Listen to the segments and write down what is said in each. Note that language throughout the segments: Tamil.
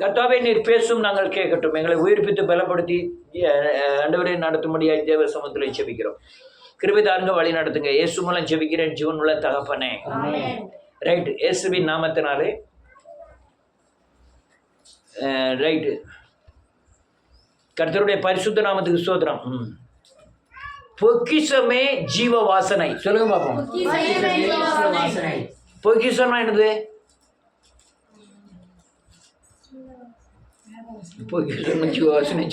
கர்த்தாவே நீர் பேசும் நாங்கள் கேட்கட்டும். எங்களை உயிர்ப்பித்து பலப்படுத்தி ஆண்டவரை நடத்தும்படியாக தேவ சமூகத்தில் ஜெபிக்கிறோம். கிருபை தாருங்க, வழி நடத்துங்க. இயேசு மூலம் ஜெபிக்கிறேன் ஜீவன் உள்ள தகப்பனே. ரைட். இயேசுவின் நாமத்தினாலே. ரைட்டு. கர்த்தருடைய பரிசுத்த நாமத்துக்கு ஸ்தோத்திரம். பொக்கிஷமே ஜீவ வாசனை. சொல்லுங்க பாப்போம். பொக்கிஷம்னா என்னது? பொக்கிஷம் ஜீவ வாசனை.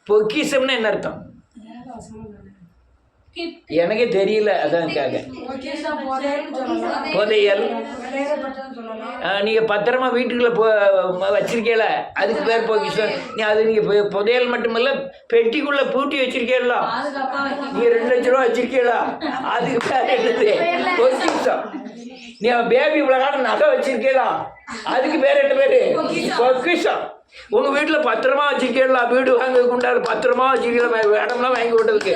பொக்கிஷம்னா என்ன அர்த்தம்? எனக்கே தெரியல, அதான் கேட்க. புதையல். நீங்க பத்திரமா வீட்டுக்குள்ள வச்சிருக்கீங்களா, அதுக்கு பேர் பொக்கிஷம். நீ அது நீங்க புதையல் மட்டுமல்ல, பெட்டிக்குள்ள பூட்டி வச்சிருக்கீங்களா, நீங்க 2 லட்ச ரூபா வச்சிருக்கீங்களா, அதுக்கு பேர் என்னது? பொக்கிஷம். நீ பேபி இவ்வளவு காலம் நகை வச்சிருக்கீங்களா, அதுக்கு பேர் என்ன பேரு? பொக்கிஷம். உங்க வீட்டுல பத்திரமா வச்சிருக்கீங்களா, வீடு வாங்க கொண்டாடு பத்திரமா வச்சிருக்கீங்களா, இடம்லாம் வாங்கி கொண்டதுக்கு,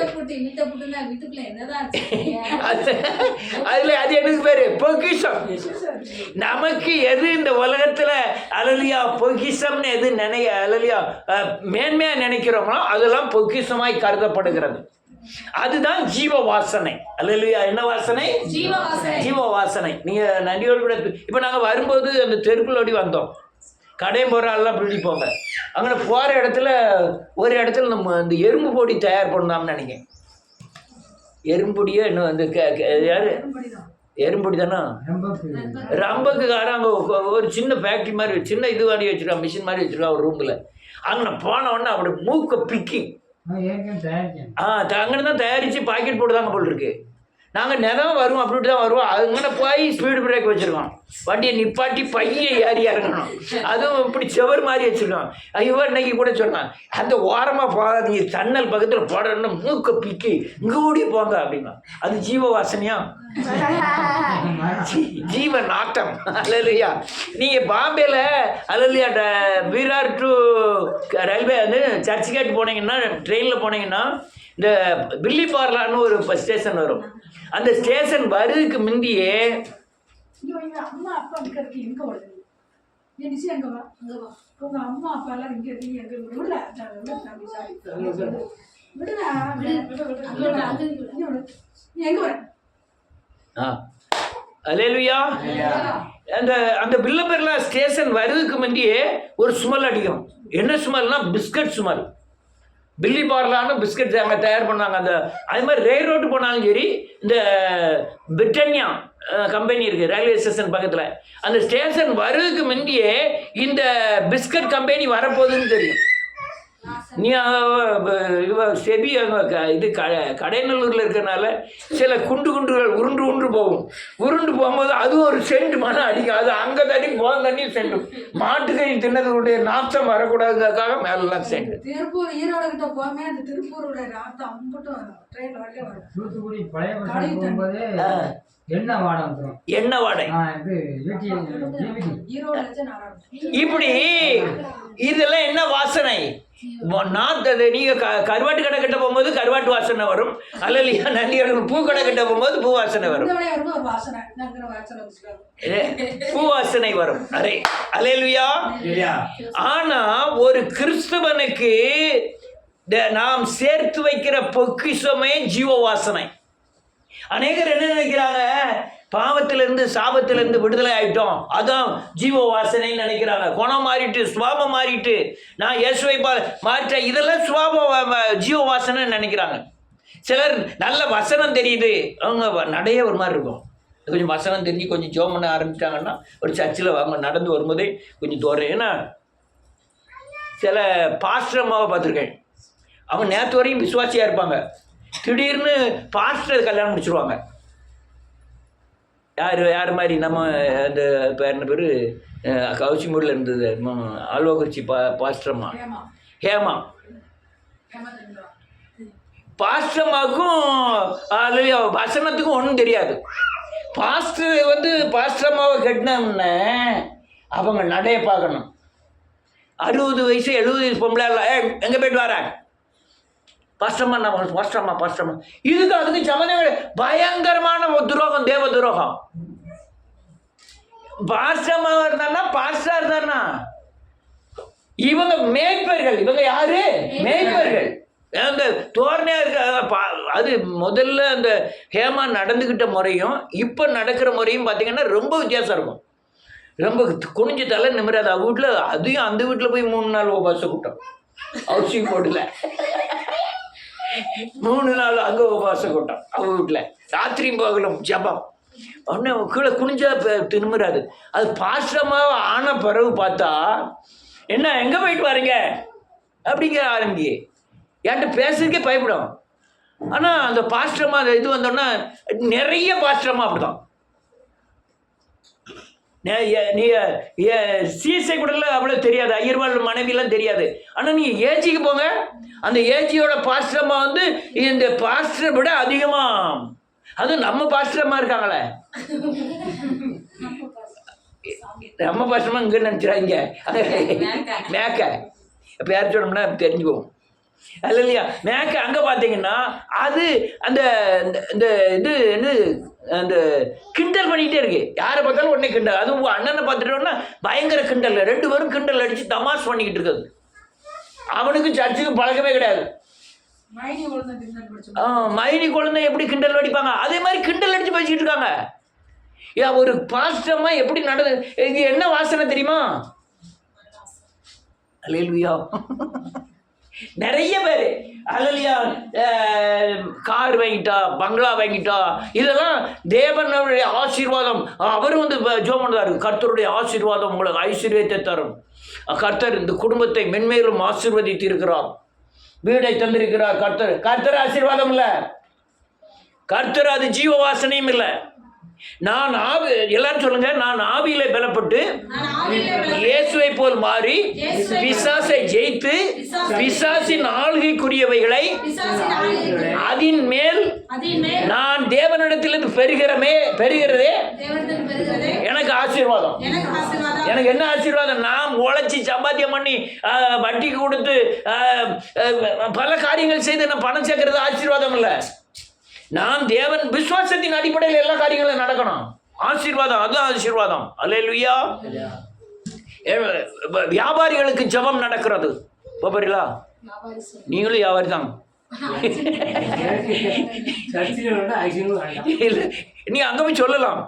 அதுல அது எனக்கு பேரு பொக்கிஷம். நமக்கு எது இந்த உலகத்துல அலலியா பொக்கிஷம்னு எது அலலியா மேன்மையா நினைக்கிறோமோ அதெல்லாம் பொக்கிஷமாய் கருதப்படுகிறது. அதுதான் ஜீவ வாசனை. அல்லேலூயா. என்ன வாசனை? ஜீவ வாசனை. நீங்க நன்றியோடு கூட இப்ப நாங்க வரும்போது அந்த தெருக்குள்ளோடி வந்தோம். கடையும் போகிற ஆள்லாம் பிடிப்போங்க. அங்கே போகிற இடத்துல ஒரு இடத்துல நம்ம அந்த எறும்பு பொடி தயார் பண்ணலாம்னு நினைக்கிறேன். எறும்புடியோ இன்னும் அந்த யார் எறும்புடி தானே, ரம்பக்குக்காரன் அங்கே ஒரு சின்ன ஃபேக்ட்ரி மாதிரி சின்ன இது மாதிரி வச்சுருக்கான், மிஷின் மாதிரி வச்சுருக்கான் ஒரு ரூமில். அங்கே போன உடனே அப்படி மூக்க பிக்கி அங்கே தான் தயாரித்து பாக்கெட் போட்டு தாங்க போல் இருக்கு. நாங்கள் நிறம் வருவோம், அப்படி தான் வருவோம். அதுங்கன்னு போய் ஸ்பீடு பிரேக் வச்சுருக்கோம், வண்டியை நிப்பாட்டி பையை ஏறி இறங்கணும். அதுவும் இப்படி செவர் மாதிரி வச்சுருக்கோம். இவர் இன்னைக்கு கூட சொன்னான், அந்த ஓரமாக போகாதீங்க, சன்னல் பக்கத்தில் போடணும்னு மூக்க பிக்கி இங்கே ஓடி போங்க அப்படின்னா. அது ஜீவ வாசனையா? ஜீவ நாட்டம். அல்லேலூயா. நீங்கள் பாம்பேல அல்லேலூயா விரார் டு ரயில்வே வந்து சர்ச் கேட் போனீங்கன்னா, ட்ரெயினில் போனீங்கன்னா இந்த பில்லி பார்லான்னு ஒரு ஸ்டேஷன் வரும். அந்த ஸ்டேஷன் வருதுக்கு முந்தியே அம்மா அப்பா எங்க வருது, உங்க அம்மா அப்பா எல்லாம் இங்க இருக்கீங்க, எங்க வர. அல்லேலூயா. அந்த அந்த பில்லப்பேர்ல ஸ்டேஷன் வருதுக்கு முந்தியே ஒரு ஸ்மெல் அடிக்கும். என்ன ஸ்மெல்னா பிஸ்கட் ஸ்மெல். பில்லி பார்லான்னு பிஸ்கட் அங்கே தயார் பண்ணாங்க. அந்த அது மாதிரி ரயில் ரோட்டு போனாலும் சரி, இந்த பிரிட்டானியா கம்பெனி இருக்குது ரயில்வே ஸ்டேஷன் பக்கத்தில், அந்த ஸ்டேஷன் வருவதுக்கு முந்தியே இந்த பிஸ்கட் கம்பெனி வரப்போகுதுன்னு தெரியும். நீ செபி இது கடைநல்லூரில் இருக்கிறனால சில குண்டுகள் உருண்டு போகும். உருண்டு போகும்போது அதுவும் ஒரு சென்ட் மனம் அடிக்கும். அது அங்கே தண்ணி தண்ணியும் சென்டும். மாட்டுக்கறி தின்னதுடைய நாற்றம் வரக்கூடாதுக்காக மேலாம் சென்ட். திருப்பூர் ஈரோடு கிட்ட போமே அந்த திருப்பூருடைய நாற்றம் அம்பட்டும் ட்ரெயின்ல வரவே வரும். தூத்துக்குடி பழைய போகும்போது எண்ணெய் வாடை இப்படி இதெல்லாம் என்ன வாசனை? நீங்க கருவாட்டு கடை கிட்ட போகும்போது கருவாட்டு வாசனை வரும். அல்லையா, நன்றியோட பூ கடை கிட்ட போகும்போது பூ வாசனை வரும், பூ வாசனை வரும். அரே அல்லேலூயா. ஆனா ஒரு கிறிஸ்தவனுக்கு நாம் சேர்த்து வைக்கிற பொக்கிஷமே ஜீவ வாசனை. அநேகர் என்ன நினைக்கிறாங்க, பாவத்திலிருந்து சாபத்திலிருந்து விடுதலை ஆயிட்டோம், அதான் ஜீவ வாசனைன்னு நினைக்கிறாங்க. குணம் மாறிட்டு, சுவாபம் மாறிட்டு, நான் இயேசுவை மாற்ற, இதெல்லாம் சுவாபம் ஜீவ வாசனைன்னு நினைக்கிறாங்க. சிலர் நல்ல வசனம் தெரியுது, அவங்க நடைய ஒரு மாதிரி இருக்கும். கொஞ்சம் வசனம் தெரிஞ்சு கொஞ்சம் ஜோம் பண்ண ஆரம்பிச்சிட்டாங்கன்னா ஒரு சர்ச்சில் அவங்க நடந்து வரும்போதே கொஞ்சம் தோறும். ஏன்னா சில பாஸ்டர் அம்மாவை பார்த்துருக்கேன், அவங்க நேற்று வரையும் விசுவாசியாக இருப்பாங்க, திடீர்னு பாஸ்டர் கல்யாணம் முடிச்சிருவாங்க. யார் மாதிரி நம்ம அந்த பேர் என்ன பேர் கவுச்சிமூடில் இருந்தது ஆல்வாக்குறிச்சி பாஸ்டர்மா ஹேமா. பாஸ்டர்மாவுக்கும் வசனத்துக்கும் ஒன்றும் தெரியாது. பாஸ்டர் அம்மாவை கட்டினோம்னா அவங்க நடைய பார்க்கணும். 60 வயசு 70 வயசு பொம்பளை எங்கே போய்ட்டு வரேன் பாஸ்டர்மா, நான் பாஸ்டர்மா. இதுக்கு அதுக்கு சம்மந்தம் பயங்கரமான துரோகம், தேவ துரோகம். பாஸ்டர்மா இருந்தானா பாஸ்டா இருந்தானா இவங்க மேய்ப்பர்கள். இவங்க யாரு? மேய்ப்பர்கள். அந்த தோரணையா இருக்க அது முதல்ல அந்த ஹேமா நடந்துக்கிட்ட முறையும் இப்போ நடக்கிற முறையும் பார்த்தீங்கன்னா ரொம்ப வித்தியாசம் இருக்கும். ரொம்ப குனிஞ்ச தலை நிமிராது. அவ வீட்டில் அதையும் அந்த வீட்டில் போய் 3 நாள் உபாச கூட்டம். ஹவுசிங் போர்டில் 3 நாள் அங்கே உபாச கூட்டம். அவ வீட்டில் ராத்திரியும் பகலும் ஜபம். உடனே கீழே குனிஞ்சா நிமிராது. அது பாஸ்டமாக ஆன பிறகு பார்த்தா என்ன எங்கே போயிட்டு வரீங்க அப்படிங்கிற ஆரம்பி என்கிட்ட பேசுறதுக்கே பயப்படும். ஆனால் அந்த பாஸ்டமா அந்த இது வந்தோன்னா நிறைய பாஸ்டமா அப்படிதான். நீ சிஎஸ்ஐ கூடல அவ்வளோ தெரியாது, ஐயர்வாள் மனைவிலாம் தெரியாது. ஆனால் நீ ஏஜிக்கு போங்க, அந்த ஏஜியோட பாஸ்டமா வந்து இந்த பாஸ்டரை விட அதிகமாக, அதுவும் நம்ம பாஸ்டரமா இருக்காங்களே, நம்ம பாஸ்டமா இங்கே நினச்சிடாங்க மேக்க இப்போ யார் சொன்னோம்னா தெரிஞ்சுக்குவோம். அது இல்லையா மேக்க அங்கே பார்த்தீங்கன்னா அது அந்த இந்த இது என்ன அந்த கிண்டல் பண்ணிகிட்டே இருக்கு. யாரை பார்த்தாலும் உடனே கிண்டல். அதுவும் அண்ணனை பார்த்துட்டோன்னா பயங்கர கிண்டல். 2 பேரும் கிண்டல் அடித்து தமாஷ் பண்ணிக்கிட்டு இருக்குது. அவனுக்கு சர்ச்சுக்கு பழக்கமே கிடையாது. மைனி குழந்தை எப்படி கிண்டல் அடிப்பாங்க அதே மாதிரி கிண்டல் அடித்து பேசிக்கிட்டு இருக்காங்க. ஒரு பாஸ்டமா எப்படி நடந்து இது என்ன வாசனை தெரியுமா? அல்லேலூயா. நிறைய பேர் அல்லையா கார் வாங்கிட்டா, பங்களா வாங்கிட்டா, இதெல்லாம் தேவனுடைய ஆசீர்வாதம். அவரும் வந்து ஜெபம் பண்ணுவார், கர்த்தருடைய ஆசீர்வாதம் உங்களுக்கு ஐஸ்வர்யத்தை தரும், கர்த்தர் இந்த குடும்பத்தை மென்மேலும் ஆசீர்வதித்து இருக்கிறார், வீடை தந்திருக்கிறார். கர்த்தர் ஆசீர்வாதம் இல்லை, கர்த்தர் அது ஜீவ வாசனையும் இல்லை. நான் எல்லாரும் சொல்லுங்க, நான் ஆவியில பலப்பட்டு இயேசுவை போல் மாறி பிசாசை ஜெயித்து பிசாசின் ஆளுகைக்குரியவைகளை அதன் மேல் நான் தேவனிடத்திலிருந்து பெறுகிறதே எனக்கு ஆசீர்வாதம். எனக்கு என்ன ஆசீர்வாதம்? நான் உழைச்சி சம்பாத்தியம் பண்ணி வட்டிக்கு கொடுத்து பல காரியங்கள் செய்து நான் பணம் சேர்க்கறது ஆசீர்வாதம் இல்லை. நான் தேவன் விசுவாசத்தின் அடிப்படையில் எல்லா காரியங்களும் நடக்கணும். ஆசீர்வாதம், அதுதான் ஆசீர்வாதம். அல்லேலூயா. வியாபாரிகளுக்கு ஜெபம் நடக்கிறது பாப்பீங்களா? நீங்களும் வியாபாரி தான். நீ அங்க போய் சொல்லலாம்,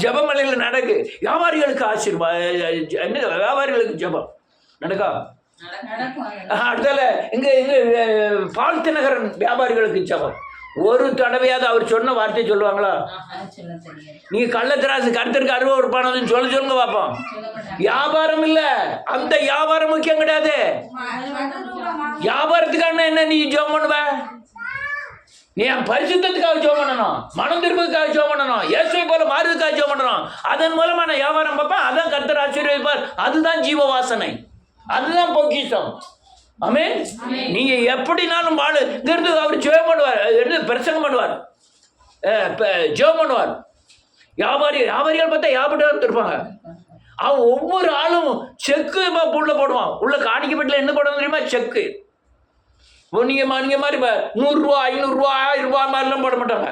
ஜெபமலையில் நடக்கு, வியாபாரிகளுக்கு ஆசீர்வாதம், வியாபாரிகளுக்கு ஜெபம் நடக்கா? அடுத்தால இங்க பால் தினகரன் வியாபாரிகளுக்கு ஜெபம். ஒரு தடவையாவது அவர் சொன்ன வார்த்தை சொல்லுவாங்களா? நீங்க கள்ளத்திராசு கருத்திற்கு 60 பணம் சொல்லுங்க பார்ப்போம். வியாபாரம் இல்ல, அந்த வியாபாரம் முக்கியம் கிடையாது. வியாபாரத்துக்கான என்ன நீ ஜெபம் பண்ணுவ? நீ பரிசுத்தத்துக்காக ஜெபம் பண்ணணும், மனம் திரும்புவதற்காக ஜெபம் பண்ணணும், இயேசுவை போல மாறுவதற்காக ஜெபம் பண்ணணும். அதன் மூலமா நான் வியாபாரம் பார்ப்பேன். அதான் கர்த்தர் ஆசீர்வதிப்பார். அதுதான் ஜீவ வாசனை, அதுதான் பொக்கிஷம். ஆமென். நீங்க எப்படினாலும் வாழு இருந்து அவர் ஜெபம் பண்ணுவார், இருந்து பிரசங்கம் பண்ணுவார், ஜெபம் பண்ணுவார். வியாபாரிகள் பார்த்தா வியாபாரம் இருப்பாங்க. அவன் ஒவ்வொரு ஆளும் செக்கு உள்ள போடுவான். உள்ள காணிக்கப்பட்டில் என்ன போடணும் தெரியுமா? செக்கு. நீங்க மாதிரி 100 ரூபா 500 ரூபா 1000 ரூபா மாதிரிலாம் போட மாட்டாங்க.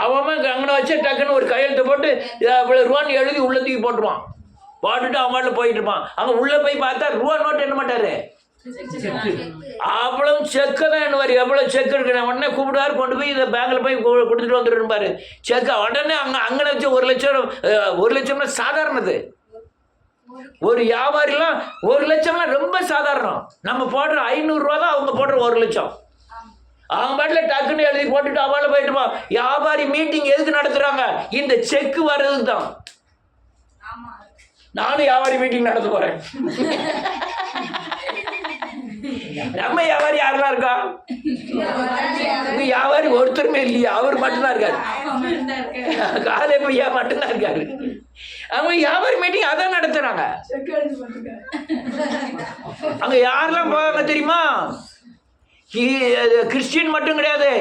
அவன் அங்கே வச்சு டக்குன்னு ஒரு கையெழுத்து போட்டு இவ்வளோ ரூபான்னு எழுதி உள்ள தூக்கி போட்டுருவான். போட்டுட்டு அவன் போயிட்டு இருப்பான். அங்கே உள்ள போய் பார்த்தா ரூபா நோட்டு என்ன மாட்டாரு, அவ்வளவு செக்கு தான் என்னவாரு. எவ்வளோ செக் எடுக்கணும் உடனே கூப்பிடுவார், கொண்டு போய் இதை பேங்கில் போய் கொடுத்துட்டு வந்துருப்பாரு செக்கை. உடனே அங்கே வச்சு 1 லட்சம் 1 லட்சம்னா சாதாரணது. ஒரு வியாபாரிலாம் 1 லட்சம்லாம் ரொம்ப சாதாரணம். நம்ம போடுற 500 ரூபா தான் அவங்க போடுற 1 லட்சம். அவங்க பாட்டில் டக்குன்னு எழுதி போட்டுட்டு அவளை போயிட்டுமா. வியாபாரி மீட்டிங் எதுக்கு நடத்துறாங்க? இந்த செக்கு வர்றதுக்கு தான். நானும் வியாபாரி மீட்டிங் நடத்த போறேன். நம்ம வியாபாரி யாரெல்லாம் இருக்கா? வியாபாரி ஒருத்தருமே இல்லையா? அவர் மட்டும்தான் இருக்காரு, காலை பையா மட்டும்தான் இருக்காரு. அவங்க வியாபாரி மீட்டிங் அதான் நடத்துறாங்க. அங்க யாரெல்லாம் போவாங்க தெரியுமா? கிறிஸ்டியன் மட்டும் கிடையாது,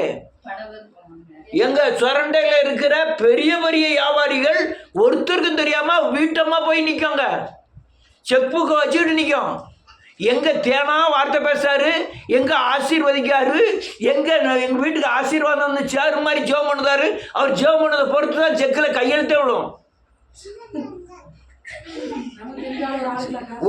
எங்க சுரண்டையில இருக்கிற பெரிய பெரிய வியாபாரிகள் ஒருத்தருக்கும் தெரியாம வீட்டம்மா போய் நிற்காங்க, செக் புக்கை வச்சுக்கிட்டு நிற்கும். எங்க தேனா வார்த்தை பேசுறாரு, எங்க ஆசீர்வதிக்காரு, எங்க வீட்டுக்கு ஆசீர்வாதம் வந்து சேரு மாதிரி ஜெபம் பண்ணுதாரு. அவர் ஜெபம் பண்ணதை பொறுத்து தான் செக்கில் கையெழுத்தே விடும்.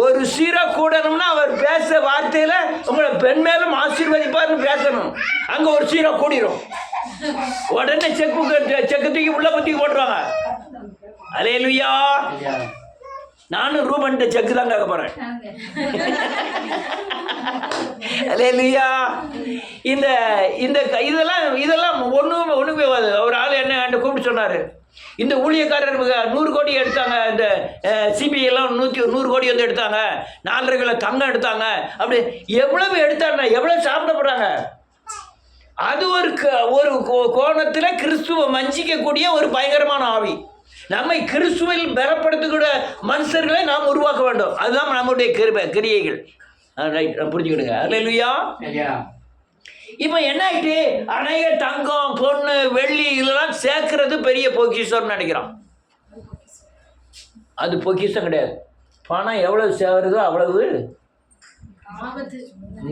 ஒரு சீரா கூடணும்னா அவர் பேச வார்த்தையில உங்களை பெண் மேலும் ஆசீர்வதிப்பார்னு பேசணும். அங்க ஒரு சீரா கூடிரும். உடனே செக்கு தூக்கி உள்ள பத்தி போட்டுருவாங்க. அல்லேலூயா. நானும் ரூபன் செக்கு தான் கேட்க போறேன். அல்லேலூயா. இந்த இந்த இதெல்லாம் ஒண்ணுமே ஒரு ஆள் என்ன கூப்பிட்டு சொன்னாரு, இந்த ஊழியக்காரர் 100 கோடி எடுத்தாங்க, இந்த சிபிஐ எல்லாம் 100 கோடி வந்து எடுத்தாங்க, 4.5 கிலோ தங்கம் எடுத்தாங்க. அப்படி எவ்வளவு எடுத்தாங்க, எவ்வளவு சாப்பிடப்படுறாங்க. அது ஒரு கோணத்தில் கிறிஸ்துவ வஞ்சிக்கக்கூடிய ஒரு பயங்கரமான ஆவி. நம்மை கிறிஸ்துவில் பலப்படுத்தக்கூடிய மனுஷர்களை நாம் உருவாக்க வேண்டும். அதுதான் நம்முடைய கிரியைகள். ரைட், புரிஞ்சுக்கிடுங்க. அல்லேலூயா. இப்போ என்ன ஆயிட்டு, அநேக தங்கம் பொண்ணு வெள்ளி இதெல்லாம் சேர்க்கறது பெரிய பொக்கிஷம்னு நினைக்கிறான். அது பொக்கிஷம் கிடையாது. பணம் எவ்வளவு சேருதோ அவ்வளவு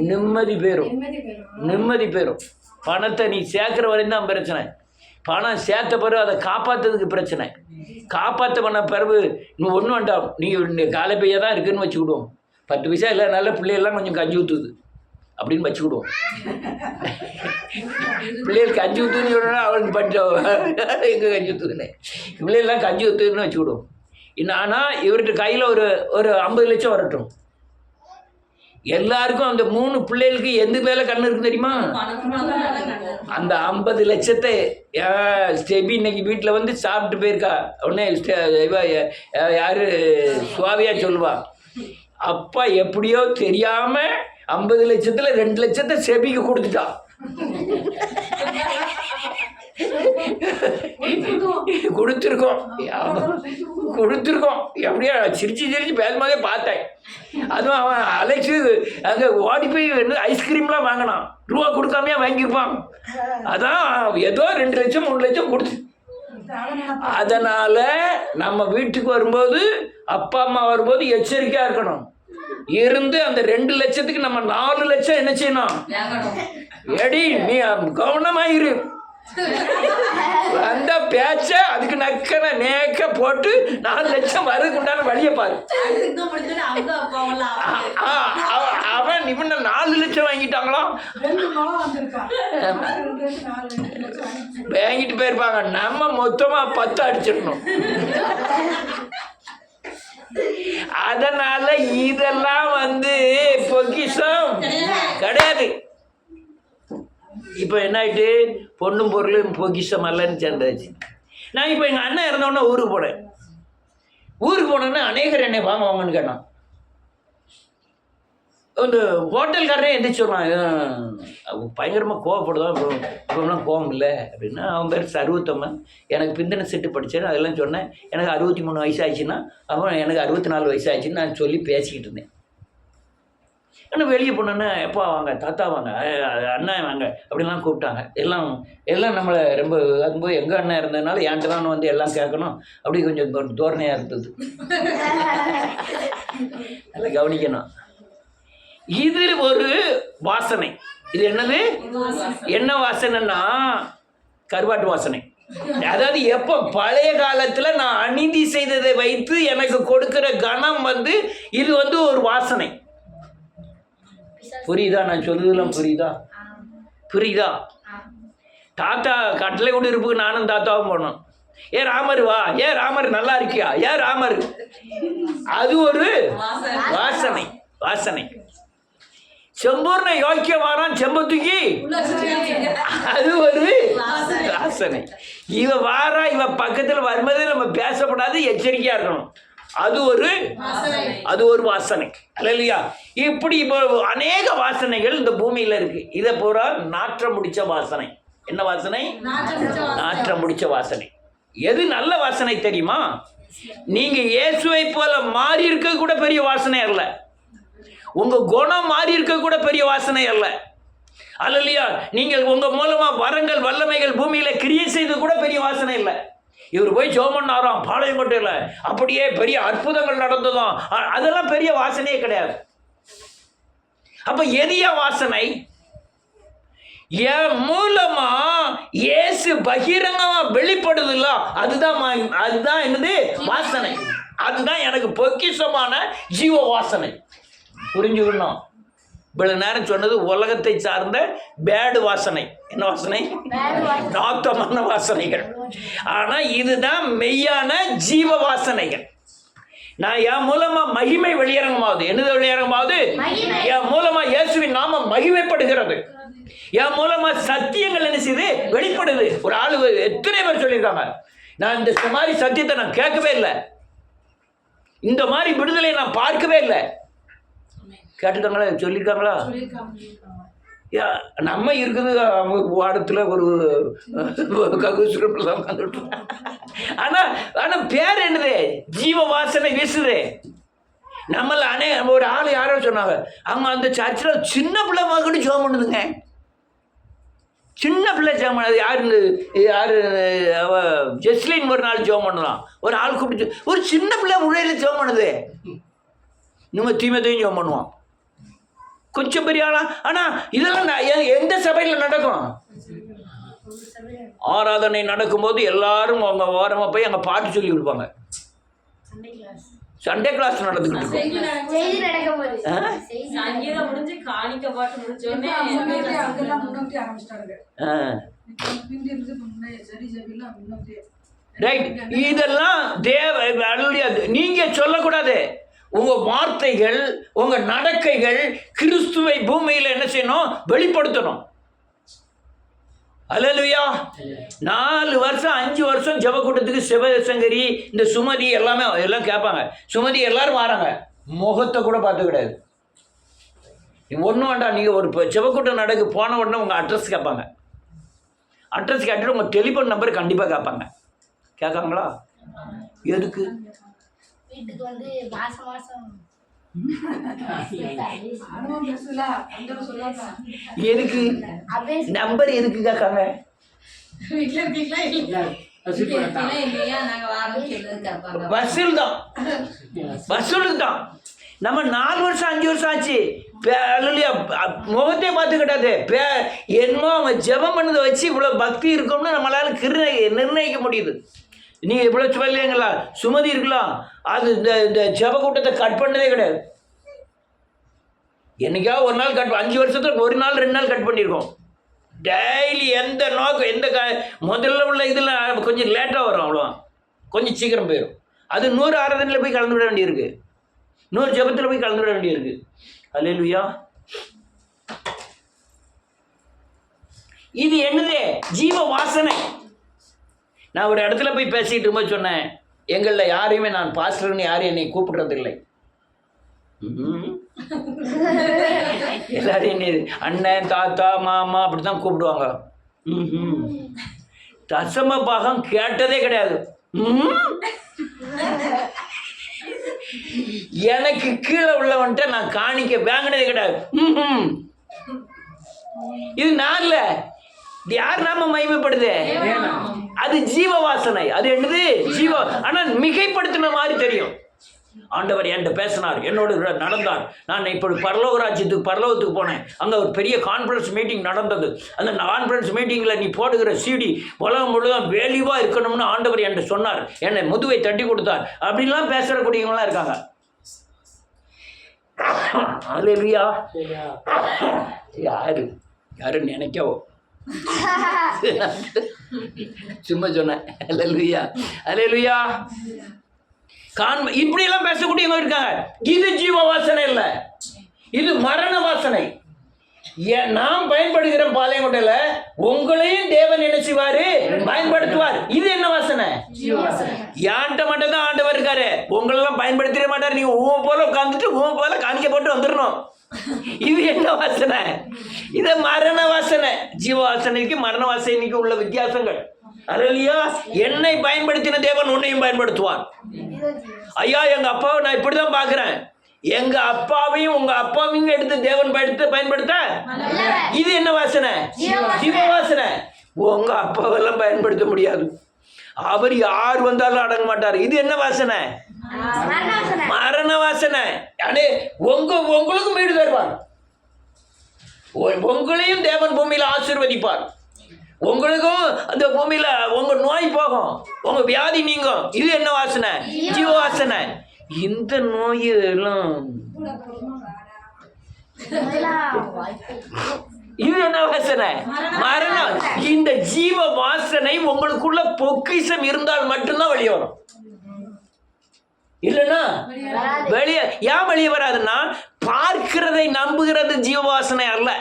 நிம்மதி பெறும். பணத்தை நீ சேர்க்கிற வரையும் தான் பிரச்சனை. பணம் சேர்த்த பிறகு அதை காப்பாற்றுறதுக்கு பிரச்சனை. காப்பாற்ற பண்ண பிறகு இன்னும் ஒன்றும் வேண்டாம், நீ காலை பையா தான் இருக்குன்னு வச்சுக்கிடுவோம். 10 பைசா இல்லை, நல்ல பிள்ளைகள்லாம் கொஞ்சம் கஞ்சி ஊற்றுது அப்படின்னு வச்சுக்கிடுவோம். பிள்ளைகள் கஞ்சி ஊற்றுன்னு சொன்னா அவளுக்கு பஞ்சம் எங்கே கஞ்சி ஊற்றுதுன்னு, பிள்ளைகள்லாம் கஞ்சி ஊற்றுதுன்னு வச்சுக்கிடுவோம். ஆனால் இவர்கிட்ட கையில் ஒரு 50 லட்சம் வரட்டும். எல்லாருக்கும் அந்த 3 பிள்ளைகளுக்கு எந்த மேலே கண்ணு இருக்கு தெரியுமா? அந்த 50 லட்சத்தை ஸ்டெபி இன்னைக்கு வீட்டில் வந்து சாப்பிட்டு போயிருக்கா. உடனே யாரு சுவாவியா சொல்லுவா, அப்பா எப்படியோ தெரியாம 50 லட்சத்தில் 2 லட்சத்தை செபிக்கு கொடுத்துட்டா. கொடுத்துருக்கோம் எப்படியா சிரிச்சு பேசும்போதே பார்த்தேன். அதுவும் அவன் அழைச்சி அங்கே ஓடி போய் ஐஸ்கிரீம்லாம் வாங்கினான். ரூபா கொடுக்காமையா வாங்கியிருப்பான். அதான் ஏதோ 2 லட்சம் 3 லட்சம் கொடுத்து. அதனால நம்ம வீட்டுக்கு வரும்போது, அப்பா அம்மா வரும்போது எச்சரிக்கையா இருக்கணும். இருந்து அந்த 2 லட்சத்துக்கு நம்ம 4 லட்சம் என்ன செய்யணும்? எடி நீ கவனமாயிரு. அந்த பேச்ச அதுக்கு நக்கன நேக்க போட்டு 4 லட்சம் வரதுக்கு உண்டான வழியை பாரு. அவன் இவன் 4 லட்சம் வாங்கிட்டாங்களாம், வாங்கிட்டு போயிருப்பாங்க. நம்ம மொத்தமா 10 அடிச்சிடணும். அதனால இதெல்லாம் பொக்கிஷம் கிடையாது. இப்போ என்ன ஆயிட்டு, பொண்ணும் பொருளும் பொக்கிஷம் அல்லன்னு சேர்ந்தாச்சு. நான் இப்போ எங்கள் அண்ணன் இறந்தோடனே ஊருக்கு போனேன்னா அநேகர் என்னை வாங்குன்னு கேட்டான். இந்த ஹோட்டல்காரனே எந்திரிச்சுடுவான், பயங்கரமாக கோவப்படுதான். இப்போலாம் கோவம் இல்லை அப்படின்னா, அவன் பேர் சர்வத்தம்மன். எனக்கு பிந்தனை செட்டு படித்தேன், அதெல்லாம் சொன்னேன். எனக்கு 63 வயசு ஆயிடுச்சுன்னா, அவன் எனக்கு 64 வயசு ஆயிடுச்சுன்னு நான் சொல்லி பேசிக்கிட்டு இருந்தேன். ஆனால் வெளியே போனோன்னா எப்பா வாங்க, தாத்தா வாங்க, அண்ணன் வாங்க அப்படின்லாம் கூப்பிட்டாங்க. எல்லாம் நம்மளை ரொம்ப அதும்போது எங்கள் அண்ணன் இருந்ததுனால என்கிட்ட தான் எல்லாம் கேட்கணும் அப்படி கொஞ்சம் தோரணையாக இருந்தது. நல்லா கவனிக்கணும். இது ஒரு வாசனை. இது என்னது? என்ன வாசனைன்னா கருவாட்டு வாசனை. அதாவது எப்போ பழைய காலத்தில் நான் அநீதி செய்ததை வைத்து எனக்கு கொடுக்கிற கணம் இது ஒரு வாசனை. புரியுதா? நான் சொல்லுதெல்லாம் புரியுதா? தாத்தா கட்டளை கூட இருப்புக்கு நானும் தாத்தாவும் போனோம். ராமர் வா, ராமர் நல்லா இருக்கியா, ராமர். அது ஒரு வாசனை. செம்பூர்ண யோக்கிய வாரான் செம்பத்துக்கி, அது ஒரு வாசனை. இவ வாரா, இவ பக்கத்தில் வரும்போதே நம்ம பேசப்படாது, எச்சரிக்கையா இருக்கணும். அது ஒரு வாசனை. அல்லேலூயா. இப்படி இப்போ அநேக வாசனைகள் இந்த பூமியில இருக்கு. இதை பூரா நாற்றம் முடிச்ச வாசனை. என்ன வாசனை? நாற்றம் முடிச்ச வாசனை. எது நல்ல வாசனை தெரியுமா? நீங்க இயேசுவை போல மாறி இருக்க கூட பெரிய வாசனை அல்ல. உங்க குணம் மாறி இருக்க கூட பெரிய வாசனை அல்ல. அல்லேலூயா. நீங்கள் உங்க மூலமா வரங்கள் வல்லமைகள் பூமியில கிரியை செய்து கூட பெரிய வாசனை இல்லை. இவர் போய் ஜெபம் பண்ணாராம் பாளையங்கோட்டையில், அப்படியே பெரிய அற்புதங்கள் நடந்ததும், அதெல்லாம் பெரிய வாசனையே கிடையாது. அப்ப எதிய வாசனை? என் மூலமா இயேசு பகிரங்கமா வெளிப்படுது இல்ல, அதுதான் என்னது வாசனை. அதுதான் எனக்கு பொக்கிஷமான ஜீவ வாசனை. புரிஞ்சுக்கணும். இவ்வளவு நேரம் சொன்னது உலகத்தை சார்ந்த பேடு வாசனை. என்ன வாசனை? நாத்தமான வாசனைகள். ஆனா இதுதான் மெய்யான ஜீவ வாசனைகள். நான் என் மூலமா மகிமை வெளியரங்கமாவது. என்னது வெளியரங்கமாவது? என் மூலமா இயேசுவின் நாமம் மகிமைப்படுகிறது. என் மூலமா சத்தியங்கள் என்ன செய்யுது? வெளிப்படுது. ஒரு ஆளு எத்தனை பேர் சொல்லியிருக்காங்க, நான் இந்த மாதிரி சத்தியத்தை நான் கேட்கவே இல்லை, இந்த மாதிரி விடுதலை நான் பார்க்கவே இல்லை. கேட்டுக்காங்களா? சொல்லியிருக்காங்களா? நம்ம இருக்குது வாடத்தில் ஒரு ககுசுரப்பில் உட்காந்துட்டு. ஆனால் பேர் என்னது? ஜீவ வாசனை வீசுது. நம்மள ஒரு ஆள் யாரோ சொன்னாங்க, அவங்க அந்த சர்ச்சில் சின்ன பிள்ளை மகன்னு ஜோம் பண்ணுதுங்க. சின்ன பிள்ளை ஜோம் பண்ணது யாரு ஜெஸ்லின் ஒரு நாள் ஜோம் பண்ணலாம். ஒரு ஆள் கூப்பிட்டு ஒரு சின்ன பிள்ளை முறையில் ஜோம் பண்ணுது. நம்ம தீமத்தையும் ஜோம் பண்ணுவோம், கொஞ்சம் பெரிய ஆளா. ஆனால் இதெல்லாம் எந்த சபையில் நடக்கும்? ஆராதனை நடக்கும்போது எல்லாரும் அவங்க ஓரமாக போய் அங்கே பாட்டு சொல்லி கொடுப்பாங்க. சண்டே கிளாஸ் நடந்துக்கிட்டு ரைட். இதெல்லாம் நீங்க சொல்லக்கூடாது. உங்க வார்த்தைகள், உங்க நடக்கைகள் கிறிஸ்துவை பூமியில் என்ன செய்யணும்? வெளிப்படுத்தணும். அல்லேலூயா. 4 வருஷம் 5 வருஷம் ஜெப கூட்டத்துக்கு சிவசங்கரி இந்த சுமதி எல்லாமே எல்லாம் கேட்பாங்க. சுமதி எல்லாரும் வராங்க, முகத்தை கூட பார்த்து கிடையாது. ஒன்றும் வேண்டாம், நீங்கள் ஒரு ஜெபக்கூட்டம் நடக்கு போன உடனே உங்கள் அட்ரஸ் கேட்பாங்க. அட்ரஸ் கேட்டுட்டு உங்கள் டெலிஃபோன் நம்பர் கண்டிப்பாக கேட்பாங்க. கேட்காங்களா? எதுக்கு? வீட்டுக்கு வந்து மாசம் மாசம் எதுக்கு நம்பர் எதுக்கு கேட்காங்க? வசூல் தான், வசூலுக்கு தான். நம்ம 4 வருஷம் 5 வருஷம் ஆச்சு, முகத்தையே பார்த்து கிட்டாது. என்னமோ அவங்க ஜெபம் பண்ணதை வச்சு இவ்வளோ பக்தி இருக்கும்னு நம்மளால நிர்ணயிக்க முடியுது. நீங்கள் இவ்வளோ சொல்லுங்களா? சுமதி இருக்கலாம், அது இந்த ஜெப கூட்டத்தை கட் பண்ணதே கிடையாது. என்னைக்காவது ஒரு நாள் கட், 5 வருஷத்துக்கு 1 நாள் 2 நாள் கட் பண்ணியிருக்கோம். டெய்லி எந்த நோக்கம் எந்த முதல்ல உள்ள இதில் கொஞ்சம் லேட்டாக வரும், அவ்வளோ கொஞ்சம் சீக்கிரம் போயிடும். அது 100 ஆராதனையில் போய் கலந்து விட வேண்டியிருக்கு, 100 ஜெபத்தில் போய் கலந்து விட வேண்டியிருக்கு. அல்லேலூயா. இது என்னது? ஜீவ வாசனை. நான் ஒரு இடத்துல போய் பேசிகிட்டு இருக்கும்போது சொன்னேன், எங்களில் யாரையுமே நான் பாஸ்டர்னு யாரும் என்னை கூப்பிடுறதில்லை. எல்லாரும் என்ன அண்ணன் தாத்தா மாமா அப்படி தான் கூப்பிடுவாங்க. தசம பாகம் கேட்டதே கிடையாது. எனக்கு கீழே உள்ளவன்ட்ட நான் காணிக்க வாங்கினதே கிடையாது. இது நான் இல்லை, இது யார் நாம மகிமைப்படுது? அது ஜீவ வாசனை. அது என்னது? ஜீவ. ஆனால் மிகைப்படுத்தின மாதிரி தெரியும். ஆண்டவர் என்கிட்ட பேசினார், என்னோடு நடந்தார். நான் இப்போ பரலோகத்துக்கு போனேன். அங்கே ஒரு பெரிய கான்ஃபரன்ஸ் மீட்டிங் நடந்தது. அந்த கான்ஃபரன்ஸ் மீட்டிங்கில் நீ போடுகிற சிடி உலகம் முழுவதும் வேல்யூவாக இருக்கணும்னு ஆண்டவர் என்கிட்ட சொன்னார், என்னை முதுவை தட்டி கொடுத்தார். அப்படின்லாம் பேசுகிறக்கூடியவங்களாம் இருக்காங்க. அல்லேலூயா. யாரு நினைக்கவோ சும்மா சொன்னேன். அல்லேலூயா, அல்லேலூயா. இப்படியெல்லாம் பேசக்கூடியவங்க இருக்காங்க. இது ஜீவ வாசனை இல்லை, இது மரண வாசனை. நாம் பயன்படுகிற பாளையங்கோட்டையில உங்களையும் தேவன் என்ன செய்வாரு? பயன்படுத்துவார். இது என்ன வாசனை? யான்ட்ட மட்டும் தான் ஆண்டவர் இருக்காரு, உங்களெல்லாம் பயன்படுத்திட மாட்டார். நீங்க ஊமை போல உட்காந்துட்டு ஊமை போல காணிக்க போட்டு வந்துடணும். இது என்ன வாசனை? இது மரண வாசனை. ஜீவ வாசனைக்கு மரண வாசனைக்கு உள்ள வித்தியாசங்கள். அல்லேலூயா. என்னை பயன்படுத்தின தேவன் உன்னையும் பயன்படுத்துவார். ஐயா, எங்க அப்பாவை நான் இப்படிதான் பாக்குறேன், எங்க அப்பாவையும் உங்க அப்பாவையும் எடுத்து தேவன் பயன்படுத்த இது என்ன வாசனை? ஜீவ வாசனை. உங்க அப்பாவெல்லாம் பயன்படுத்த முடியாது, அவர் யார் வந்தாலும் அடங்க மாட்டார். இது என்ன வாசனை? மரண வாசனை. உங்களுக்கும் வீடு தருவார், உங்களையும் தேவன் பூமியில் ஆசீர்வதிப்பார். உங்களுக்கும் அந்த பூமியில உங்க நோய் போகும், உங்க வியாதி நீங்கும். இது என்ன வாசனை? ஜீவ வாசனை. இந்த நோயெல்லாம் இது என்ன வாசனை? மரணம். இந்த ஜீவ வாசனை உங்களுக்குள்ள பொக்கிஷம் இருந்தால் மட்டும்தான் வெளியே வரும். இல்லைன்னா வெளியே ஏன் வெளியே வராதுன்னா, பார்க்கிறதை நம்புகிறது ஜீவ வாசனை அல்ல.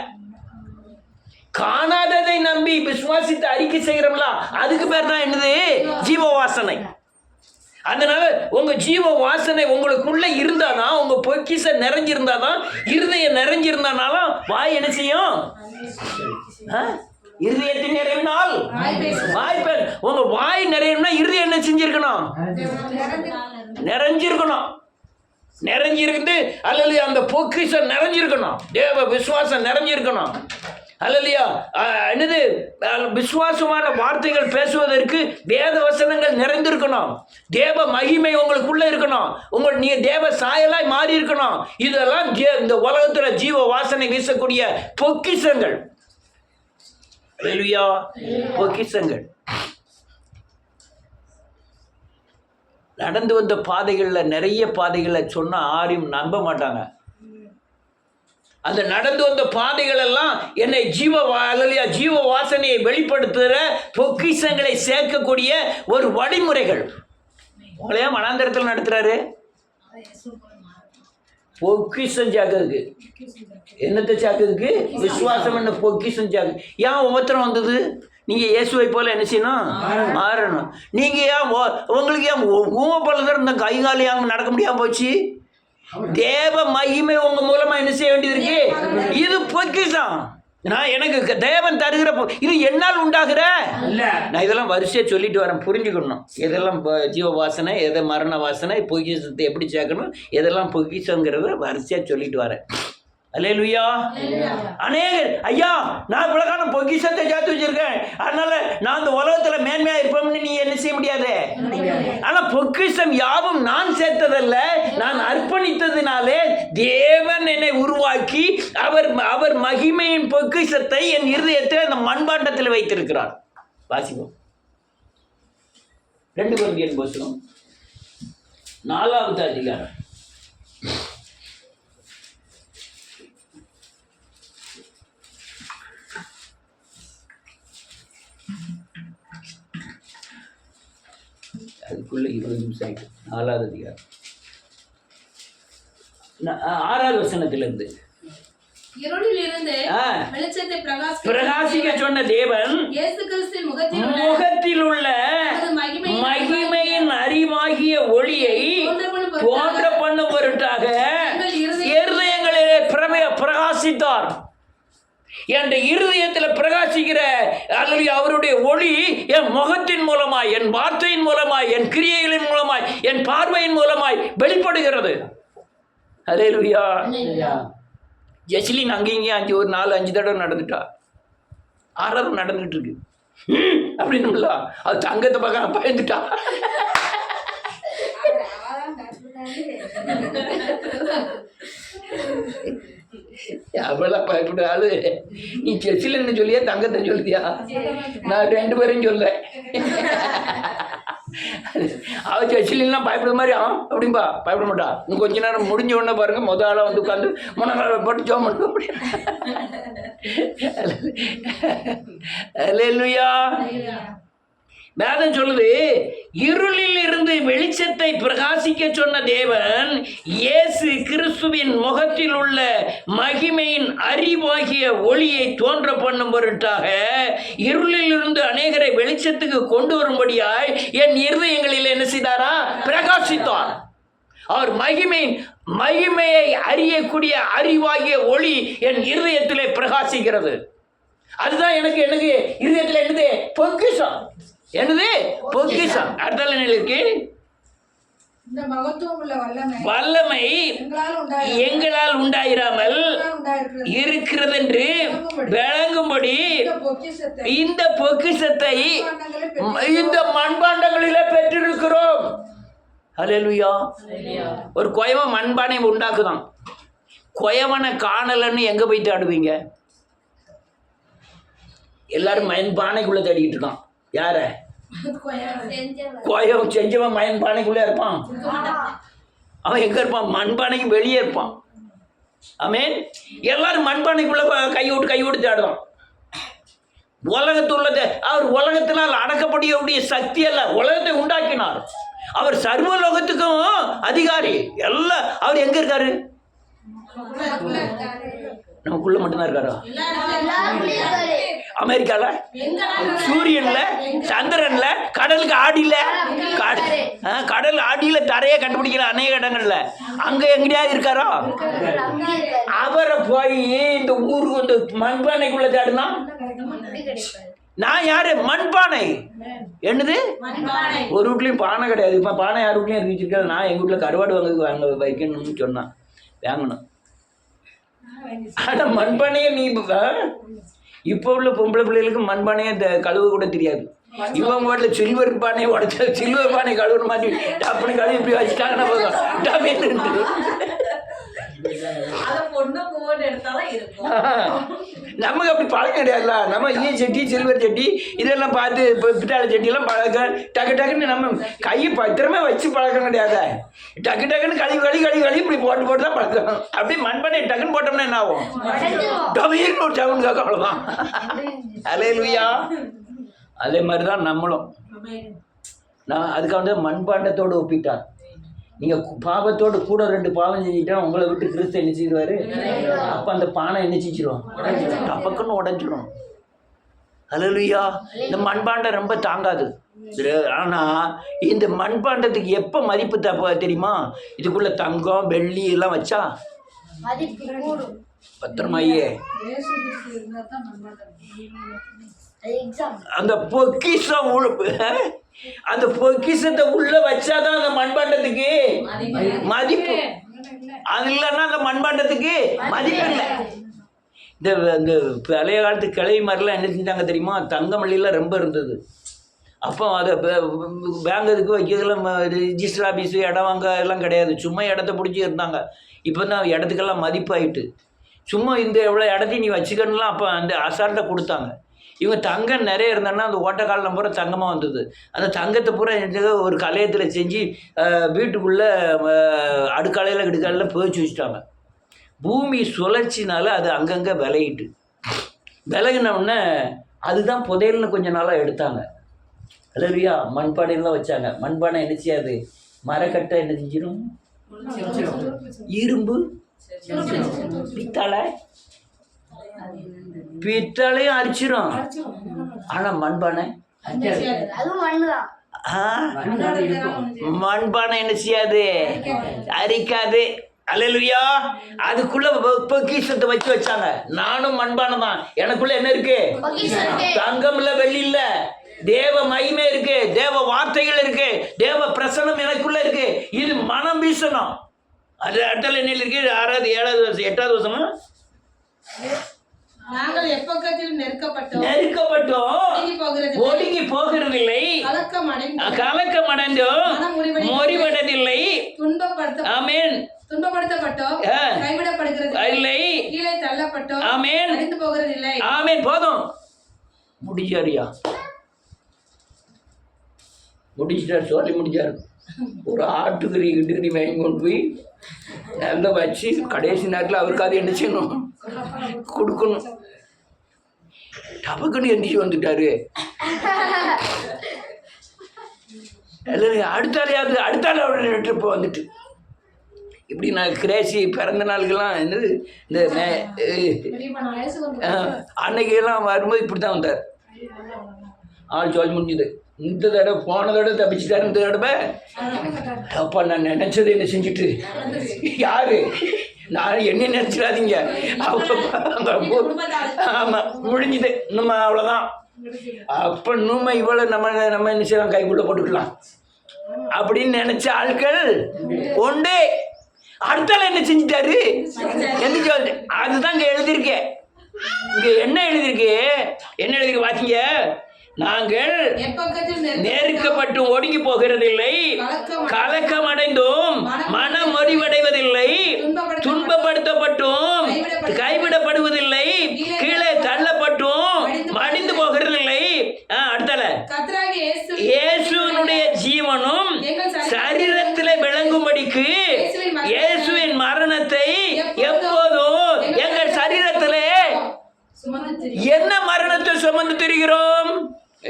காணாததை நம்பி விசுவாசித்து அறிக்கை செய்கிறோம்ல, அதுக்கு பேர் தான் என்னது? ஜீவ வாசனை. அதனால உங்க ஜீவ வாசனை உங்களுக்குள்ள இருந்தாதான், உங்க பொக்கிஷம் நிறைஞ்சிருந்தாதான், இருதயம் நிறைஞ்சிருந்தாலும் வாய் என்ன செய்யும்? இருதயத்தின் நிறைவினால் வாய் பேர். உங்க வாய் நிறையணும்னா இருதயம் என்ன செஞ்சிருக்கணும்? நிறைஞ்சிருக்கணும். நிறைஞ்சிருந்து அல்லது அந்த பொக்கிஷம் நிறைஞ்சிருக்கணும், தேவ விசுவாசம் நிறைஞ்சிருக்கணும். அல்லையா? என்னது? விசுவாசமான வார்த்தைகள் பேசுவதற்கு வேத வசனங்கள் நிறைந்திருக்கணும். தேவ மகிமை உங்களுக்குள்ள இருக்கணும். நீங்க தேவ சாயலாய் மாறி இருக்கணும். இதெல்லாம் இந்த உலகத்துல ஜீவ வாசனை வீசக்கூடிய பொக்கிஷங்கள். அல்லேலூயா. பொக்கிஷங்கள். நடந்து வந்த பாதைகள்ல நிறைய பாதைகளை சொன்னா யாரையும் நம்ப மாட்டாங்க. அந்த நடந்து வந்த பாதைகள் எல்லாம் என்னை ஜீவ வாசனையை வெளிப்படுத்துகிற பொக்கிஷங்களை சேர்க்கக்கூடிய ஒரு வழிமுறைகள். உங்களையா மனாந்தரத்தில் நடத்துறாரு? பொக்கிஷம் சாக்குறதுக்கு. என்னத்தை சாக்குறதுக்கு? விசுவாசம் என்ன பொக்கிஷம் சாக்கு. ஏன் உபத்திரம் வந்தது? நீங்க இயேசுவை போல என்ன செய்யணும்? மாறணும். நீங்க ஏன் உங்களுக்கு ஏன் ஊமப்பள்ளம் இருந்த கை காலி நடக்க முடியாம போச்சு? தேவ மகிமை உங்க மூலமா என்ன செய்ய வேண்டியது இருக்கு? இது பொக்கிஷம். நான் எனக்கு தேவன் தருகிற இது என்னால் உண்டாகிற நான் இதெல்லாம் வரிசையா சொல்லிட்டு வரேன், புரிஞ்சுக்கணும். எதெல்லாம் ஜீவ வாசனை, எதை மரண வாசனை, பொக்கிஷத்தை எப்படி சேர்க்கணும், எதெல்லாம் பொக்கிஷங்கிறத வரிசையா சொல்லிட்டு வரேன். அல்லேலூயா. அநேகர் ஐயா நான் இவ்வளவு பொக்கிஷத்தை சேர்த்து வச்சிருக்கேன், அதனால நான் இந்த உலகத்துல மேன்மையா இருப்போம்னு நீ என்ன செய்ய முடியாது. ஆனா பொக்கிஷம் யாவும் நான் சேர்த்ததல்ல, நான் அர்ப்பணித்ததினாலே தேவன் என்னை உருவாக்கி அவர் மகிமையின் பொக்கிஷத்தை என் இருதயத்தில் அந்த மண்பாண்டத்தில் வைத்திருக்கிறார். வாசிப்போம். 2 கொரிந்தியர் புத்தகம் 4வது அதிகாரம். அதுக்குள்ள 20 நிமிஷம் ஆயிட்டு. 4வது அதிகாரம் 6வது வசனத்திலிருந்து. இருளிலிருந்து வெளிச்சத்தை பிரகாசிக்க சொன்ன தேவன் இயேசு கிறிஸ்துவின் முகத்தில் உள்ள மகிமையின் அறிவாகிய ஒளியை தோன்ற பண்ணும் பொருட்டாக இருதயங்களிலே பிரகாசித்தார். என் இருதயத்தில் பிரகாசிக்கிற அவருடைய ஒளி என் முகத்தின் மூலமாய், என் வார்த்தையின் மூலமாய், என் கிரியைகளின் மூலமாய், என் பார்வையின் மூலமாய் வெளிப்படுகிறது. அல்லேலூயா. ஜெஸ்லின் அங்கேயும் ஒரு 4-5 தடவை நடந்துட்டா. 6வது நடந்துட்டு இருக்கு அப்படின்னு அது தங்கத்தை பார்க்க பயந்துட்டா. அவளா பயப்படாது. நீ ஜெஸ்லின்னு சொல்லியா தங்கத்தை சொல்லியா? நான் 2 பேரையும் சொல்ல. அவ ஜெஸ்லின்லாம் பயப்படுற மாதிரி அப்படின்பா பயப்பட மாட்டா. இன்னும் கொஞ்ச நேரம் முடிஞ்ச உடனே பாருங்க, முதல் ஆளாக வந்து உட்காந்து முன்னாள் போட்டு ஜோம் பண்ணுவோம். அப்படி அல்லேலூயா. வேதம் சொல்லுது, இருளில் இருந்து வெளிச்சத்தை பிரகாசிக்க சொன்ன தேவன் இயேசு கிறிஸ்துவின் முகத்தில் உள்ள மகிமையின் அறிவாகிய ஒளியை தோன்ற பண்ணும் பொருட்டாக இருளில் இருந்து அநேகரை வெளிச்சத்துக்கு கொண்டு வரும்படியாய் என் இருதயங்களில் என்ன செய்தாரா? பிரகாசித்தார். அவர் மகிமையை அறியக்கூடிய அறிவாகிய ஒளி என் இருதயத்திலே பிரகாசிக்கிறது. அதுதான் எனக்கு இருதயத்தில் என்னது? பொக்கிஷம். என்னது? பொக்கிஷம். அடுத்த நிலைக்கு வல்லமை எங்களால் உண்டாயிராமல் இருக்கிறது என்று விளங்கும்படி இந்த பொக்கிஷத்தை இந்த மண்பாண்டங்களிலே பெற்றிருக்கிறோம். அல்லேலூயா. ஒரு குயவன் மண்பானை உண்டாக்குதான். குயவனை காணலன்னு எங்க போய் தேடுவீங்க? எல்லாரும் மண்பானைக்குள்ள தேடிக்கிட்டு இருக்கான். யார? செஞ்சவன். செஞ்சவன் மண்பானைக்குள்ளே இருப்பான். அவன் எங்க இருப்பான்? மண்பானைக்கு வெளியே இருப்பான். ஆமென். எல்லாரும் மண்பானைக்குள்ள கை விட்டு தேடுவான். உலகத்துள்ளது அவர் உலகத்தினால் அடக்கப்படக்கூடிய சக்தி அல்ல, உலகத்தை உண்டாக்கினார். அவர் சர்வலோகத்துக்கும் அதிகாரி. எல்லாம் அவர் எங்க இருக்காரு? நமக்குள்ள மட்டும்தான் இருக்காரா? அமெரிக்கால, சூரியன்ல, சந்திரன்ல, கடலுக்கு ஆடியில, கடல் ஆடியில தரையை கண்டுபிடிக்கிற அநேக இடங்கள்ல அங்க எங்கேயாவது இருக்காரா? அவரை போய் இந்த ஊருக்கு வந்து மண்பானைக்குள்ள தேடுனா நான் யாரு? மண்பானை. என்னது? ஒரு வீட்லயும் பானை கிடையாது. இப்ப பானை யார் வீட்லயும் வச்சிருக்காது. நான் எங்க வீட்டுல கருவாடு வைக்கணும்னு சொன்னான், வாங்கணும். ஆனா மண்பானையை நீ இப்போ உள்ள பொம்பளை பிள்ளைகளுக்கு மண்பானையை கழுவு கூட தெரியாது. இவங்க வீட்டில் சில்வர் பானையை உடச்ச சில்வர் பானை கழுவுற மாதிரி டப்புனு கழுவி இப்படி வச்சுட்டாங்கன்னா போதும், டப்புன்னு நமக்கு அப்படி பழக்கம் கிடையாதுல்ல. நம்ம ஈய சட்டி, சில்வர் சட்டி இதெல்லாம் பார்த்து இப்போ பித்தாளை சட்டியெல்லாம் பழக்க டக்கு டக்குன்னு நம்ம கையை பத்திரமே வச்சு பழக்கம் கிடையாது. டக்கு டக்குன்னு கழுவி இப்படி போட்டு தான் பழக்கம். அப்படியே மண்பானை டக்குன்னு போட்டோம்னா என்ன ஆகும்? டபீர்னு ஒரு சவுண்ட் கேட்க, அவ்வளோதான். அல்லேலூயா. அதே மாதிரி தான் நம்மளும். நான் அதுக்காக வந்து மண்பாண்டத்தோடு ஒப்பிட்டார். நீங்கள் பாவத்தோடு கூட 2 பாவம் செஞ்சுட்டா உங்களை விட்டு கிறிஸ்து என்ன செய்வார்? அப்போ அந்த பானை என்ன செஞ்சிடும்? டப்பக்குன்னு உடஞ்சிடும். அல்லேலூயா. இந்த மண்பாண்டம் ரொம்ப தாங்காது. ஆனால் இந்த மண்பாண்டத்துக்கு எப்போ மதிப்பு தெரியுமா? இதுக்குள்ள தங்கம் வெள்ளி எல்லாம் வச்சா பத்திரமாயே அந்த பொக்கிஷம் அந்த பொக்கிஷத்தை உள்ள வச்சாதான் அந்த மண்பாண்டத்துக்கு மதிப்பு. அது இல்லைன்னா அந்த மண்பாண்டத்துக்கு மதிப்பு இல்லை. இந்த பழைய காலத்து கிளவி மாதிரிலாம் என்ன செஞ்சாங்க தெரியுமா? தங்கமல்லிலாம் ரொம்ப இருந்தது. அப்போ அதை பேங்கிறதுக்கு வைக்கிறதுலாம் ரிஜிஸ்டர் ஆஃபீஸு, இடம் வாங்க எல்லாம் கிடையாது. சும்மா இடத்த பிடிச்சி இருந்தாங்க. இப்போ தான் இடத்துக்கெல்லாம் மதிப்பாயிட்டு. சும்மா இந்த எவ்வளோ இடத்தையும் நீ வச்சுக்கணும்லாம் அப்போ அந்த அசால்ட்டை கொடுத்தாங்க. இவங்க தங்கம் நிறைய இருந்தாங்கன்னா அந்த ஓட்டக்காலில் பூரா தங்கமாக வந்தது. அந்த தங்கத்தை பூரா ஒரு கலையத்தில் செஞ்சு வீட்டுக்குள்ளே அடுக்காலையில் கிடுக்காலையில் புதைச்சி வச்சுட்டாங்க. பூமி சுழற்சினால அது அங்கங்கே விலகிட்டு, விலகினவுடனே அதுதான் புதையல்னு கொஞ்ச நாளாக எடுத்தாங்க. அல்லேலூயா. மண்பானையெல்லாம் வச்சாங்க. மண்பானை என்ன செய்யாது? மரக்கட்டை என்ன செஞ்சிடும்? இரும்பு, பித்தளையும் அரிச்சிடும். ஆனா மண்பானை மண்பானை என்ன செய்யாது? அரிக்காது. அல்லேலூயா. அதுக்குள்ள பொக்கிஷத்தை வச்சாங்க. நானும் மண்பானை தான். எனக்குள்ள என்ன இருக்கு? தங்கம் இல்ல, வெள்ளி இல்ல, தேவ மகிமை இருக்கு, தேவ வார்த்தைகள் இருக்கு, தேவ பிரசனம் எனக்குள்ள இருக்கு. இது மனம் வீசணும். அது அடுத்த என்ன இருக்கு? 6வது 7வது வருஷம் 8வது வருஷமா நாங்கள் எப்பக்கத்தில் நெருக்கப்பட்டோம், ஒடுங்கி போகிறதில்லை, கலக்கமடைந்தோம், முறிவடைவதில்லை, ஆமென், துன்பப்படுத்தப்பட்டோம், கைவிடப்படுகிறது இல்லை, கீழே தள்ளப்பட்டோம், ஆமென், அழிந்து போகிறதில்லை. ஆமென். போதும், முடிச்சாரியா? முடிச்சிட்டார், சொல்லி முடிச்சாரு. ஒரு ஆட்டுக்கறி கிட்டுக்கறி வாங்கி கொண்டு போய் நல்லா வச்சு கடைசி நேரத்தில் அவருக்காக என்ன செய்யணும்? கொடுக்கணும். டபக்குன்னு எந்திரிச்சு வந்துட்டாரு. அடுத்தாள் அவருடைய ட்ரிப்பு வந்துட்டு இப்படி நான் கிரேசி பிறந்த நாளுக்கெல்லாம் என்னது இந்த அன்னைக்கெல்லாம் வரும்போது இப்படி தான் வந்தார். ஆள் சொல்லி முடிஞ்சுது. இந்த தடவை போன தடவை தப்பிச்சுட்டாரு. இந்த தடவை அப்பா நான் நினைச்சது என்ன செஞ்சுட்டு யாரு நான் என்ன நினைச்சிடாதீங்க. ஆமாம், முடிஞ்சுது. நம்ம அவ்வளோதான். அப்போ நம்ம இவ்வளோ நம்ம என்ன செய்யலாம்? கைக்குள்ளே போட்டுக்கலாம் அப்படின்னு நினைச்ச ஆட்கள் உண்டு. அடுத்தால என்ன செஞ்சுட்டாரு? எந்திரிச்சு வந்து அதுதான் இங்கே எழுதியிருக்கேன். இங்கே என்ன எழுதியிருக்கு? என்ன எழுதியிருக்கு பார்த்தீங்க? நாங்கள் நெருக்கப்பட்டு ஒடுங்கி போகிறதில்லை, கலக்கம் அடைந்தும் மனம் முறிவடைவதில்லை, துன்பப்படுத்தப்பட்டும் கைவிடப்படுவதில்லை, கீழே தள்ளப்பட்டும் மடிந்து என்ன மரணத்தை சுமந்து திரிகிறோம்?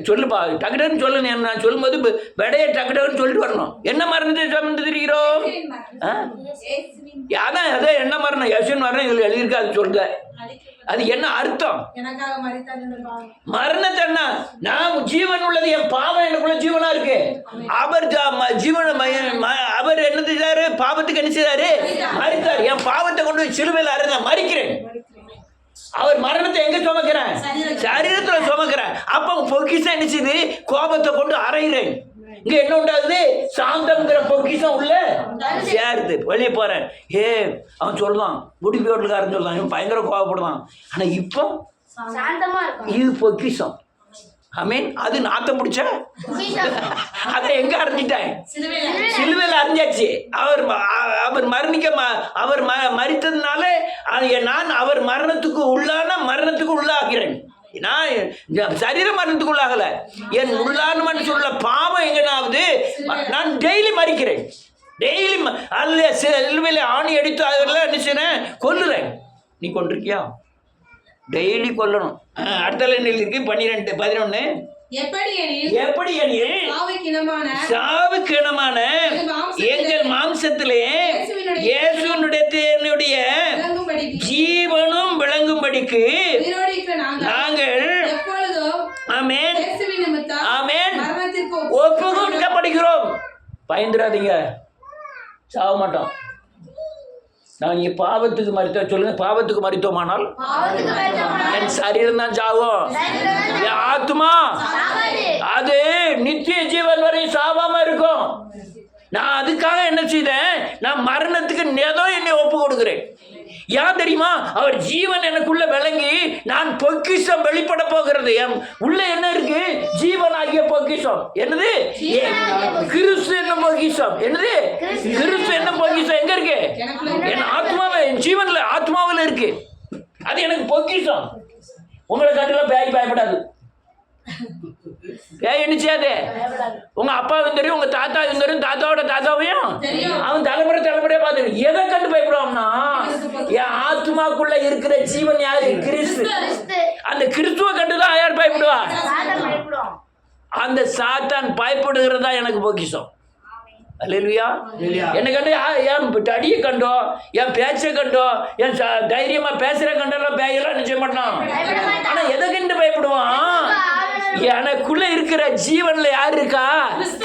சொல்லுப்பா, டக்குன்னு சொல்லு. நான் சொல்லும்போது விடைய டக்குன்னு சொல்லிட்டு வரணும். என்ன மரணத்தை சுமந்து திரிகிறோம்? அதான் என்ன மரணம்? யசுவின் மரணம் இதில் எழுதியிருக்கு, அது சொல்லுங்க. அது என்ன அர்த்தம்? எனக்காக மரித்தார். மரணத்தை என்ன? நான் ஜீவன் உள்ளது, என் பாவம் எனக்குள்ள ஜீவனா இருக்கு. அவர் ஜீவன அவர் என்ன செய்தாரு? பாவத்துக்கு என்ன செய்தாரு? மரித்தார். என் பாவத்தை கொண்டு போய் சிலுவையில் அறைய மறிக்கிறேன். அவர் மரணத்தை எங்க சுமக்கிறேன்? சரீரத்துல சுமக்கிறேன். அப்ப பொக்கிஷம் என்ன செய்யுது? கோபத்தை கொண்டு அறைகிறேன். இங்க என்ன உண்டாகுது? சாந்தம்ங்கிற பொக்கிஷம் உள்ள சேருது. வெளியே போறேன், அவன் சொல்லுவான், குடி வீட்டுக்காரன் சொல்லுவான், இவன் பயங்கர கோபப்படுவான். ஆனா இப்போ சாந்தமா இருக்கும். இது பொக்கிஷம். ஆமீன். அது நாத்தம் பிடிச்ச அதை எங்க அறிஞ்சிட்டேன்? சிலுவையில் அறிஞ்சாச்சு. அவர் மரித்ததுனால நான் அவர் மரணத்துக்கு உள்ளாகிறேன். நான் சரீர மரணத்துக்கு உள்ளாகல, என் உள்ளான சொல்ல பாவம் எங்கனாவது நான் டெய்லி மறிக்கிறேன். டெய்லி அல்ல சிலுவையில் ஆணி அடித்து அதெல்லாம் என்ன செய்றேன்? கொல்லுறேன். நீ கொண்டிருக்கியா? டெய்லி கொல்லணும். அடுத்த இருக்கு 12:11. எப்படி எனில் சாவுக்கு இனமான எங்கள் மாம்சத்திலே இயேசுவினுடைய ஜீவனும் விளங்கும்படிக்கு நாங்கள் ஆமென் ஆமென் ஒப்பு கொடுக்கப்படுகிறோம். பயந்துடாதீங்க, சாவ மாட்டோம். நான் பாவத்துக்கு மரித்தோம். சொல்லுங்க, பாவத்துக்கு மரித்தோமானால் என் சரீரம் தான் சாவும், என் ஆத்மா அது நித்திய ஜீவன் வரை சாவாம இருக்கும். நான் அதுக்காக என்ன செய்தேன்? நான் மரணத்துக்கு ஏதோ என்னை ஒப்பு கொடுக்கிறேன். ஏன் தெரியுமா? அவர் ஜீவன் எனக்குள்ள விளங்கி நான் பொக்கிஷம் வெளிப்பட போகிறது. என் உள்ள என்ன இருக்கு? ஜீவன் ஆகிய பொக்கிஷம். என்னது? கிறிஸ்து என்ன பொக்கிஷம்? என்னது? கிறிஸ்து என்ன பொக்கிஷம் எங்க இருக்கு? என் ஆத்மாவில், என் ஜீவன்ல ஆத்மாவில் இருக்கு. அது எனக்கு பொக்கிஷம். உங்களை கட்டுலாம் பேய் பயப்படாது. பேய் என்ன செய்யாது? உங்க அப்பாவும் தெரியும், உங்க தாத்தாவும் தெரியும், தாத்தாவோட தாத்தாவையும் அவன் தலைமுறையா பார்த்து எதை கண்டு பயப்படுவான்னா, என் ஆத்மாக்குள்ள இருக்கிற ஜீவன் யாரு? கிறிஸ்து. அந்த கிறிஸ்துவ கண்டுதான் யார் பயப்படுவா? அந்த சாத்தான் பயப்படுகிறதா எனக்கு பொக்கிஷம். அல்லேலூயா. என்ன கண்டு என் அடியை கண்டோ, என் பேச்சை கண்டோ, என் தைரியமா பேசுற கண்டெல்லாம் பேயெல்லாம் நிச்சயம் மாட்டான். ஆனா எதை கண்டு பயப்படுவான்? எனக்குள்ள இருக்கிற ஜீவன்ல யார் இருக்கா?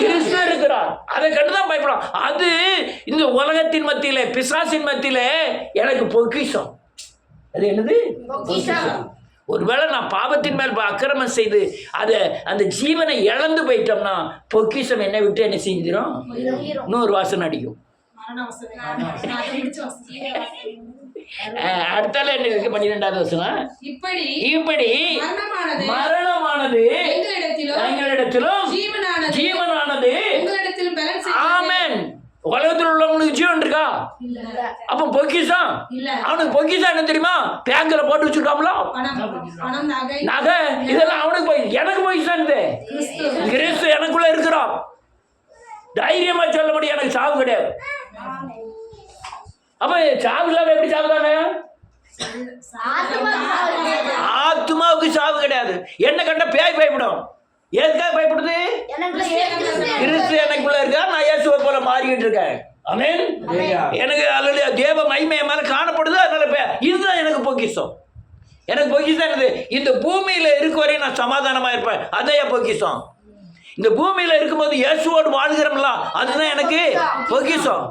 கிறிஸ்து இருக்கிறார். அதை கண்டுதான் பயப்படும். அது இந்த உலகத்தின் மத்தியில, பிசாசின் மத்தியில எனக்கு பொக்கிஷம். அது என்னது? பொக்கிஷம். ஒருவேளை நான் பாவத்தின் மேல் அக்கிரமம் செய்து அதை அந்த ஜீவனை இழந்து போயிட்டோம்னா பொக்கிஷம் என்னை விட்டு என்ன செஞ்சிடும்? 100 வாசனை அடிக்கும். அடுத்தால என்ன இருக்கு? 12வது வசனம். இப்படி மரணமானது எங்களிடத்திலும் ஜீவனானது. ஆமென். உலகத்தில் உள்ளவங்களுக்கு ஜீவன் இருக்கா? அப்ப பொக்கிஷம். அவனுக்கு பொக்கிஷம் என்ன தெரியுமா? பேங்க்ல போட்டு வச்சிருக்காமல நகை, இதெல்லாம் அவனுக்கு போய். எனக்கு பொக்கிஷம் கிறிஸ்து எனக்குள்ள இருக்கிறோம். தைரியமா சொல்ல முடியும், எனக்கு சாவு கிடையாது. அப்ப சாவு இல்லாம எப்படி சாவுதாங்க? ஆத்மாவுக்கு சாவு கிடையாது. என்ன கண்ட பேய் பயப்படும். எதுக்காக பயப்படுது? கிறிஸ்து எனக்குள்ள இருக்கா, நான் இயேசுவை போல மாறிக்கிட்டு இருக்கேன். ஆமென். எனக்கு அல்ல தேவ மகிமை மேல காணப்படுது. அதனால இதுதான் எனக்கு பொக்கிஷம். எனக்கு பொக்கிஷம் என்னது? இந்த பூமியில இருக்க வரையும் நான் சமாதானமா இருப்பேன். அதையா பொக்கிஷம். இந்த பூமியில இருக்கும்போது இயேசுவோடு வாழ்கிறோம்ல, அதுதான் எனக்கு பொக்கிஷம்.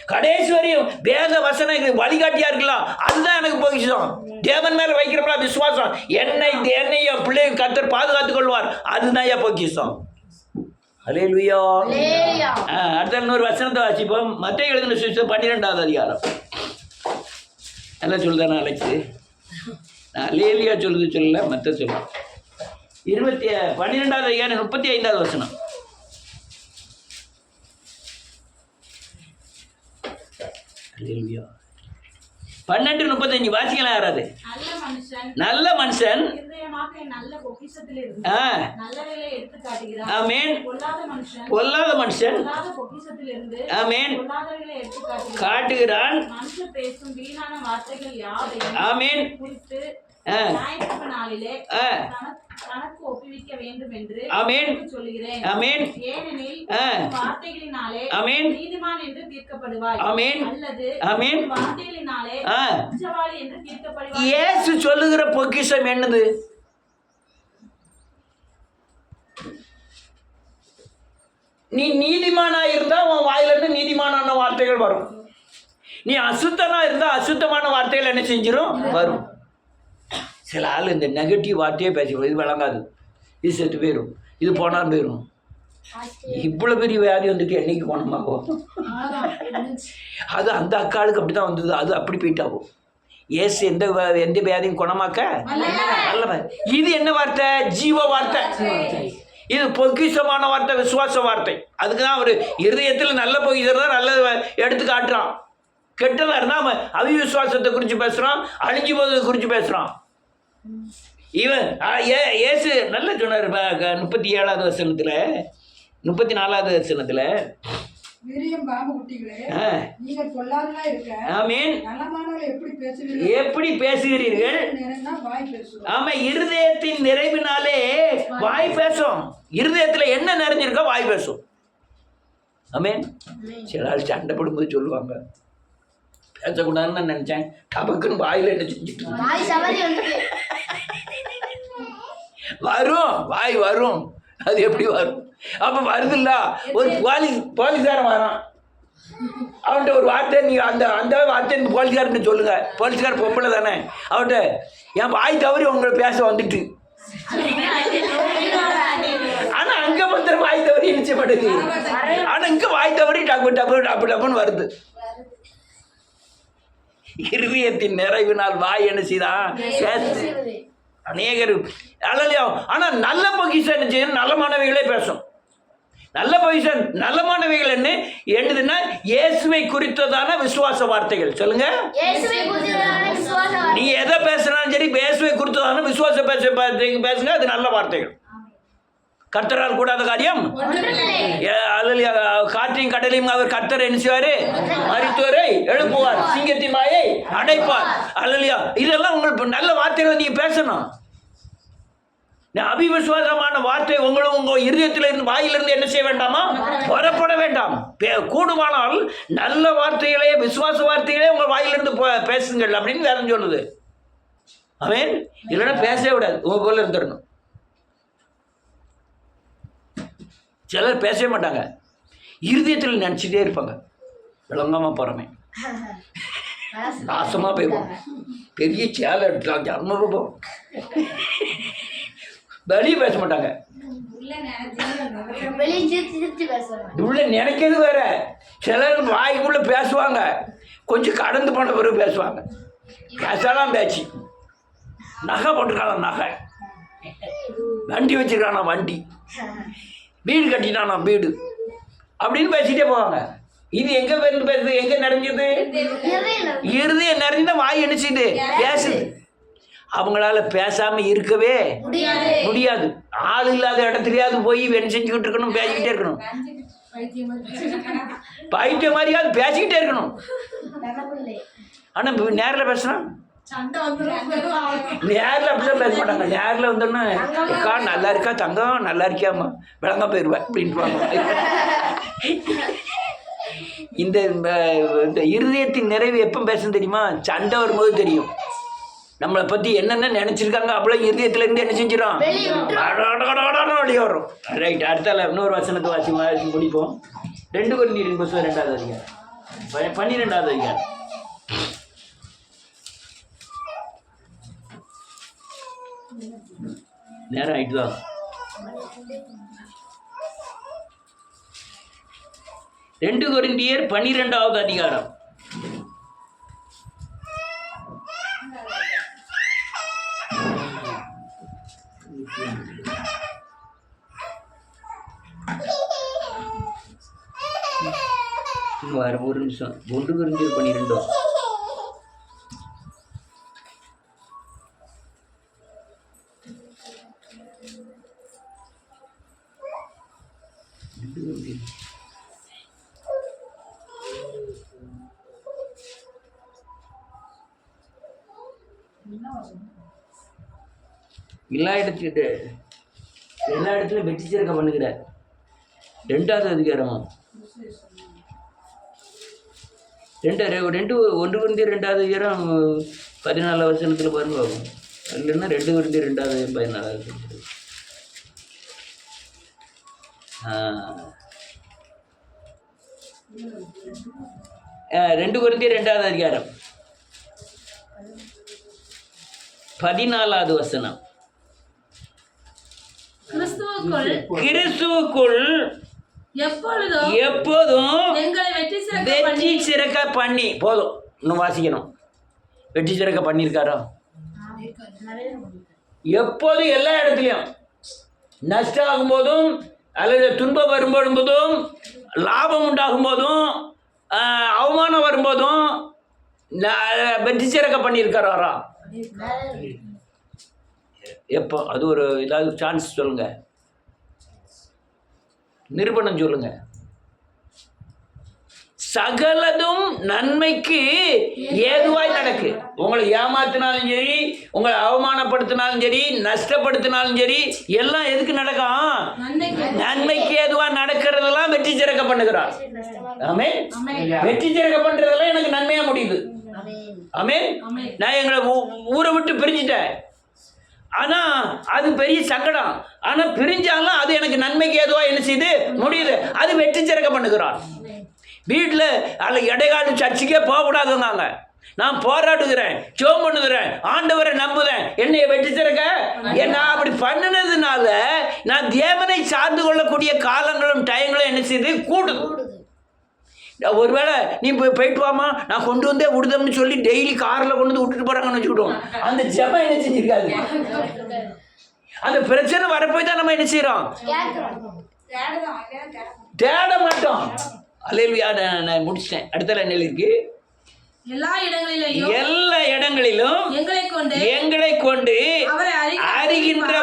கடைசி வரையும் வேத வசனம் வழிகாட்டியா இருக்கலாம், அதுதான் எனக்கு பொக்கிஷம். தேவன் மேல வைக்கிறோம்ல விசுவாசம், என்னையும் பிள்ளையும் கர்த்தர் பாதுகாத்துக் கொள்வார், அதுதான் என் பொக்கிஷம். அல்லேலூயா. அடுத்த 100 வசனத்தை வாசிப்போம். மத்தேயு எழுதின சுவிசேஷம் 12வது அதிகாரம். நல்லா சொல்லுதானே அழைச்சு? நான் அல்லேலூயா சொல்லுது சொல்லல, மத்த சொல்ல. 12வது அதிகாரம் 35வது வசனம். அல்லேலூயா. 12:35 வாசிக்கலாம் யாராவது? நல்ல மனுஷன் ஆமென். பொல்லாத மனுஷன் ஆமென் காட்டுகிறான். ஆமென். ஞாயிற்றுக்கிழமை நாளிலே கணக்கு ஒப்புவிக்க வேண்டும் என்று ஆமென் சொல்லுகிறேன். ஆமென் ஏனெனில் வார்த்தைகளினாலே ஆமென் நீதிமான் என்று தீர்க்கப்படுவாய், ஆமென் அல்லது ஆமென். வார்த்தைகளினாலே குற்றவாளி என்று தீர்க்கப்படுவாய். இயேசு சொல்லுகிற பொக்கிஷம் என்னது? நீ நீதிமானா இருந்தா உன் வாயில இருந்து நீதிமானான வார்த்தைகள் வரும். நீ அசுத்தனா இருந்தா அசுத்தமான வார்த்தைகள் என்ன செஞ்சிடும்? வரும். சில ஆள் இந்த நெகட்டிவ் வார்த்தையே பேசிடும். இது விளங்காது, இது செத்து போயிடும், இது போனால் போயிடும். இவ்வளோ பெரிய வியாதி வந்துட்டு என்னைக்கு போனோமாகும். அது அந்த அக்காளுக்கு அப்படி தான் வந்தது, அது அப்படி போயிட்டாகும். ஏசு எந்த வியாதியும் குணமாக்க நல்லவன். இது என்ன வார்த்தை? ஜீவ வார்த்தை. இது பொக்கிஷமான வார்த்தை, விசுவாச வார்த்தை. அதுக்கு தான் அவர் இருதயத்தில் நல்ல பொக்கிஷம் தான் நல்ல எடுத்து காட்டுறான். கெட்டதாக இருந்தால் அவன் அவிசுவாசத்தை குறித்து பேசுகிறான், அழிஞ்சு போவதை குறித்து பேசுகிறான். இவன் ஏசு நல்ல சொன்னார் 37வது வசனத்தில், 34வது வசனத்தில், விரியம் பாம்பு குட்டிகளே, நீங்கள் பொல்லாதவர்களா இருக்க, ஆமென், நலமானவர்கள் எப்படி பேசுகிறீர்கள்? ஆமா, இருதயத்தின் நிறைவினாலே வாய் பேசும். இருதயத்தில் என்ன நிறைஞ்சிருக்கோ வாய் பேசும். ஆமென். சில ஆள் சண்டை போடும்போது சொல்லுவாங்க, பேசக்கூடாதுன்னு நான் நினைச்சேன், டபக்குன்னு வாயில என்ன செஞ்சுட்டு வரும், வாய் வரும். அது எப்படி வரும்? அப்ப வருதுல்ல, ஒரு போலீஸ்காரன் வரான், அவன்கிட்ட ஒரு வார்த்தை, நீ அந்த வார்த்தை போலீஸ்காரன் சொல்லுங்க. போலீஸ்காரன் பொம்பளை தானே, அவன்கிட்ட என் வாய் தவறி உங்களை பேச வந்துட்டு, ஆனா அங்க வந்து வாய் தவறி நிச்சயப்படுது, ஆனா இங்க வாய் தவறி டப்பு டப்பு டப்பு டப்புன்னு வருது. இருதயத்தின் நிறைவினால் வாய் என்ன செய்தான்? அநேகர் அல்லையா? ஆனால் நல்ல பொக்கிஷன் என்ன செய்யணும்? நல்லமானவைகளே பேசும். நல்ல பொக்கிஷன் நல்லமானவைகள் என்னதுன்னா இயேசுவை குறித்ததான விசுவாச வார்த்தைகள். சொல்லுங்க, நீ எதை பேசுனாலும் சரி, இயேசுவை குறித்ததான விசுவாச பேசுங்க, அது நல்ல வார்த்தைகள். கர்த்தரால் கூடாத காரியம் அல்லையா? காற்றையும் கடலையும் அவர் கர்த்தர் என்ன செய்வாரு? மரித்தோரை எழுப்புவார், சிங்கத்தின் வாயை அடைப்பார். அல்லையா? இதெல்லாம் உங்களுக்கு நல்ல வார்த்தைகளை நீங்க பேசணும். அபிவிசுவாசமான வார்த்தை உங்க இருதயத்திலிருந்து வாயிலிருந்து என்ன செய்ய வேண்டாமா? புறப்பட வேண்டாம். கூடுமானால் நல்ல வார்த்தைகளே, விசுவாச வார்த்தைகளே உங்க வாயிலிருந்து பேசுங்கள் அப்படின்னு வேற சொல்லுது. ஆமென். இல்லைன்னா பேசவே விடாது, உங்க போல இருந்துடணும். சிலர் பேசவே மாட்டாங்க, இருதயத்தில் நினச்சிட்டே இருப்பாங்க, விளங்காம போகிறமே நாசமாக போயிடுவோம். பெரிய சேலை எடுக்கலாம், 200 ரூபாய். வெளியே பேச மாட்டாங்க, உள்ள நினைக்கிறது வேற. சிலர் வாய்க்குள்ள பேசுவாங்க, கொஞ்சம் கடந்து போன பிறகு பேசுவாங்க. பேசலாம் பேச்சு, நகை போட்டுருக்கானா நகை, வண்டி வச்சிருக்கானா வண்டி, வீடு கட்டினானா வீடு, அப்படின்னு பேசிட்டே போவாங்க. இது எங்க பேசுது? எங்க நிறைஞ்சது? இருதயம் நிறைஞ்சா வாய் அடிச்சுது பேசுது. அவங்களால பேசாம இருக்கவே முடியாது. ஆள் இல்லாத இடத்துலயாவது போய் என்ன செஞ்சுக்கிட்டு இருக்கணும்? பேசிக்கிட்டே இருக்கணும். பைத்தியம் மாதிரியாவது பேசிக்கிட்டே இருக்கணும். ஆனா நேரில் பேசுனா நேரில் அப்படிதான் பேச மாட்டாங்க. நேரில் வந்தோன்னா, அக்கா நல்லா இருக்கா, தங்கம் நல்லா இருக்கியாம்மா, விளங்க போயிடுவேன் அப்படின்ட்டுவாங்க. இந்த இருதயத்தின் நிறைவு எப்போ பேசணும் தெரியுமா? சண்டை வரும்போது தெரியும். நம்மளை பற்றி என்னென்ன நினச்சிருக்காங்க அப்பெல்லாம் இருதயத்துலேருந்து என்ன செஞ்சிடும்? வெளியே வரும். ரைட், அடுத்தால இன்னொரு வசனத்தை வாசி முடிப்போம். 2 கொரிந்தியர் புத்தகம் 2வது அதிகாரம் 12வது அதிகாரம். நேரம் ஆயிட்டுதான். ரெண்டு கொரிந்தியர் 12வது அதிகாரம். ஒரு நிமிஷம். 1 கொரிந்தியர் 12. எல்லா இடத்துலையும் வெற்றி சிறக்க பண்ணுகிறார். 2வது அதிகாரம் 1 Corinthians 2வது அதிகாரம் 14 வசனத்தில் பாருங்க. இல்லைன்னா 2 Corinthians 2வது 14 வசனத்தில் 2 Corinthians 2வது அதிகாரம் 14வது வசனம். கிறிஸ்துவுக்குள் எப்போதும் வெற்றி சிறக்க பண்ணி போதும். இன்னும் வாசிக்கணும். வெற்றி சிறக்க பண்ணியிருக்காரா? எப்போதும் எல்லா இடத்துலையும் நஷ்டம் ஆகும்போதும் அல்லது துன்பம் வரும்போதும் லாபம் உண்டாகும் போதும் அவமானம் வரும்போதும் வெற்றி சிறக்க பண்ணியிருக்காரா? எப்போ? அது ஒரு ஏதாவது சான்ஸ் சொல்லுங்க, நிரூபணம் சொல்லுங்க. சகலதும் நன்மைக்கு ஏதுவாய் நடக்கு. உங்களை ஏமாத்தினாலும் சரி, உங்களை அவமானப்படுத்தினாலும் சரி, நஷ்டப்படுத்தினாலும் சரி, எல்லாம் எதுக்கு நடக்கும்? நன்மைக்கு ஏதுவா நடக்கிறதெல்லாம் வெற்றி சிறக்க பண்ணுகிறார். ஆமே. வெற்றி சிறக்க பண்றதெல்லாம் எனக்கு நன்மையா முடியுது. ஆமே. நான் எங்களை ஊரை விட்டு பிரிஞ்சுட்டேன், ஆனா அது பெரிய சங்கடம். ஆனா பிரிஞ்சாலும் அது எனக்கு நன்மைக்கு ஏதுவா என்ன செய்து முடியுது. அது வெற்றி சிறக்க பண்ணுகிறான். வீட்டில் அதில் இடைக்கால சர்ச்சுக்கே போகக்கூடாதுங்க. நான் போராடுகிறேன், ஜெபம் பண்ணுகிறேன், ஆண்டவரை நம்புகிறேன், என்னைய வெற்றி சிறக்க. நான் அப்படி பண்ணினதுனால நான் தேவனை சார்ந்து கொள்ளக்கூடிய காலங்களும் டயங்களும் என்ன செய்யுது கூடுது. ஒருவேளை நீ போயிட்டு வாமா, நான் கொண்டு வந்தே விடுதம்னு சொல்லி டெய்லி காரில் கொண்டு வந்து விட்டுட்டு போகிறாங்கன்னு வச்சுக்கிட்டோம். அந்த ஜெபம் என்ன செஞ்சிருக்காது. அந்த பிரச்சனை வரப்போய் தான் நம்ம என்ன செய்கிறோம்? தேட மாட்டோம். அல்லேலூயா. நான் முடிச்சிட்டேன். அடுத்த என்ன இருக்கு? எல்லா இடங்களிலும் எங்களை கொண்டு அறிகின்ற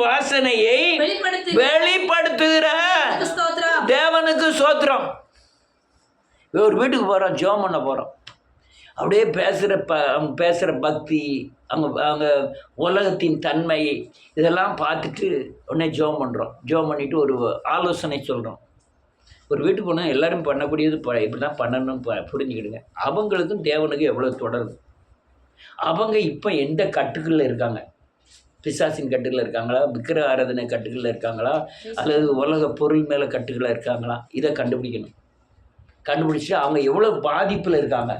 வாசனையை வெளிப்படுத்துகிற தேவனுக்கு ஸ்தோத்திரம். ஒரு வீட்டுக்கு போகிறோம், ஜெபம் பண்ண போகிறோம். அப்படியே அவங்க பேசுகிற பக்தி, அவங்க உலகத்தின் தன்மை, இதெல்லாம் பார்த்துட்டு உடனே ஜெபம் பண்ணுறோம். ஜெபம் பண்ணிவிட்டு ஒரு ஆலோசனை சொல்கிறோம். ஒரு வீட்டுக்கு போனால் எல்லோரும் பண்ணக்கூடியது இப்படி தான் பண்ணணும் புரிஞ்சுக்கிடுங்க. அவங்களுக்கும் தேவனுக்கும் எவ்வளோ தொடருது. அவங்க இப்போ எந்த கட்டுக்களில் இருக்காங்க? பிசாசின் கட்டுகளில் இருக்காங்களா, விக்கிர ஆராதனை கட்டுகளில் இருக்காங்களா, அல்லது உலக பொருள் மேலே கட்டுகளில் இருக்காங்களா? இதை கண்டுபிடிக்கணும். கண்டுபிடிச்சிட்டு அவங்க எவ்வளோ பாதிப்பில் இருக்காங்க,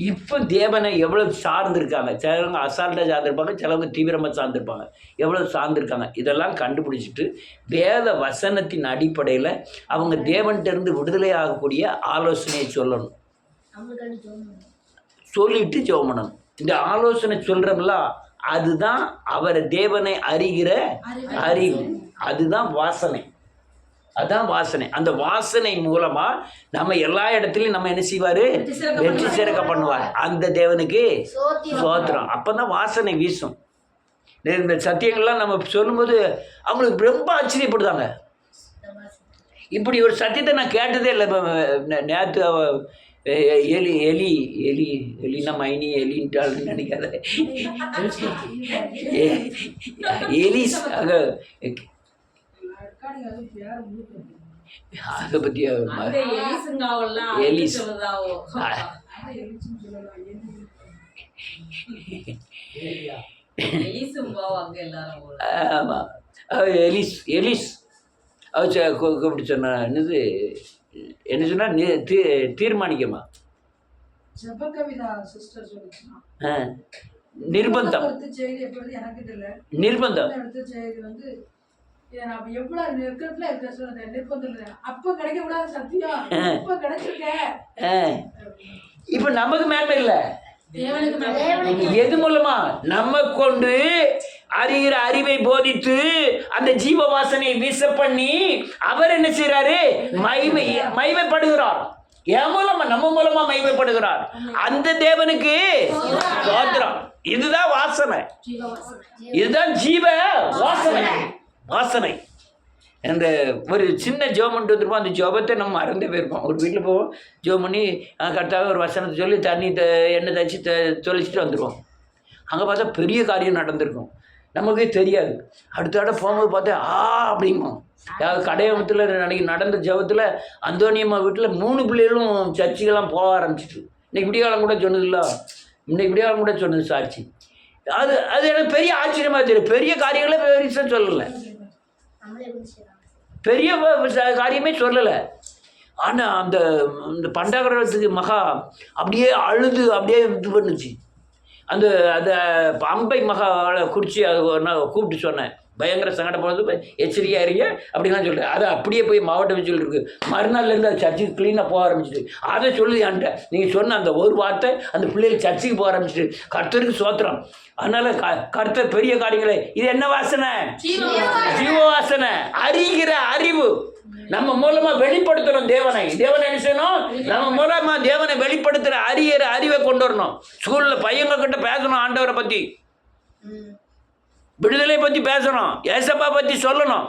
இப்போ தேவனை எவ்வளோ சார்ந்திருக்காங்க. சிலவங்க அசால்ட்டாக சார்ந்திருப்பாங்க, சிலவங்க தீவிரமாக சார்ந்திருப்பாங்க. எவ்வளோ சார்ந்திருக்காங்க இதெல்லாம் கண்டுபிடிச்சிட்டு வேத வசனத்தின் அடிப்படையில் அவங்க தேவன்கிட்டருந்து விடுதலை ஆகக்கூடிய ஆலோசனையை சொல்லணும். சொல்லிட்டு ஜெபம் பண்ணணும். இந்த ஆலோசனை சொல்கிறோம்ல, அதுதான் அவரை தேவனை அறிகிற அறிவு. அதுதான் வாசனை. அதான் வாசனை. அந்த வாசனை மூலமா நம்ம எல்லா இடத்துலையும் நம்ம என்ன செய்வாரு? வெற்றி சிறக்க பண்ணுவார். அந்த தேவனுக்கு ஸ்தோத்திரம். அப்பதான் வாசனை வீசும். இந்த சத்தியங்கள்லாம் நம்ம சொல்லும்போது அவங்களுக்கு ரொம்ப ஆச்சரியப்படுதாங்க. இப்படி ஒரு சத்தியத்தை நான் கேட்டதே இல்லை. நேற்று எலி எலி எலி எலினா மைனி எலின்ட்டாள்னு நினைக்காத. எலிஸ் அதை பற்றி எலிஸ் ஆமாம் எலிஸ் எலிஸ் கூப்பிட்டு சொன்ன என்னது என்ன சொன்னா தீர்மானிக்கமா நிர்பந்தம் நிர்பந்தம் இப்ப நமக்கு மேன்மை இல்லை. எது மூலமா? நம்ம கொண்டு அறிகிற அறிவை போதித்து அந்த ஜீவ வாசனையை வீச பண்ணி அவர் என்ன செய்யறாரு? மகிமைப்படுகிறார். என் மூலமா, நம்ம மூலமா மகிமைப்படுகிறார். அந்த தேவனுக்கு ஸ்தோத்திரம். இதுதான் வாசனை, இதுதான் ஜீவ வாசனை. வாசனை அந்த ஒரு சின்ன ஜெபம் பண்ணிட்டு வந்துருப்போம். அந்த ஜெபத்தை நம்ம மறந்தே போயிருப்போம். ஒரு வீட்டில் போவோம், ஜெபம் பண்ணி கரெக்டாக ஒரு வசனத்தை சொல்லி தண்ணி எண்ணெய் தச்சு தொலைச்சிட்டு வந்துடுவோம். அங்கே பார்த்தா பெரிய காரியம் நடந்திருக்கும். நமக்கே தெரியாது. அடுத்த இடம் போகும்போது பார்த்தா அப்படிங்கும். யாவது கடையமத்தில் அன்றைக்கி நடந்த ஜபத்தில் அந்தோனியம்மா வீட்டில் 3 பிள்ளைகளும் சர்ச்சுக்கெல்லாம் போக ஆரம்பிச்சிட்டு. இன்னைக்கு விடியாலம் கூட சொன்னதில்ல, இன்னைக்கு விடியாலம் கூட சொன்னது சாட்சி. அது அது எனக்கு பெரிய ஆச்சரியமாக தெரியும். பெரிய காரியங்களே பெருசாக சொல்லலை, பெரிய காரியமே சொல்லலை. ஆனால் அந்த பண்டாகரத்துக்கு மகா அப்படியே அழுது அப்படியே இது பண்ணுச்சு. அந்த அம்பை மகாவை குறித்து அது நான் கூப்பிட்டு சொன்னேன். பயங்கர சங்கடப்படுறது, எச்சரிக்கையாக இருங்க அப்படின்லாம் சொல்கிறேன். அதை அப்படியே போய் மாவட்டம் சொல்லியிருக்கு. மறுநாள்லேருந்து அது சர்ச்சுக்கு க்ளீனாக போக ஆரம்பிச்சிது. அதை சொல்லுது என்கிட்ட. நீங்கள் சொன்ன அந்த ஒரு வார்த்தை அந்த பிள்ளைகள் சர்ச்சுக்கு போக ஆரம்பிச்சிட்டு. கர்த்தருக்கு சோத்திரம். அதனால் கர்த்தர் பெரிய காரியங்களே. இது என்ன வாசனை? ஜீவ வாசனை. அறிகிற அறிவு. நம்ம மூலமா வெளிப்படுத்தணும் தேவனை. தேவனை என்ன செய்யணும்? நம்ம மூலமா தேவனை வெளிப்படுத்துகிற அறிகிற அறிவை கொண்டு வரணும். ஸ்கூலில் பையங்க கிட்ட பேசணும், ஆண்டவரை பற்றி, விடுதலை பற்றி பேசணும், ஏசப்பா பற்றி சொல்லணும்.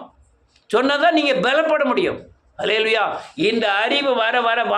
சொன்னால் தான் நீங்கள் பலப்பட முடியும். அல்லேலூயா. இந்த அறிவு வர வர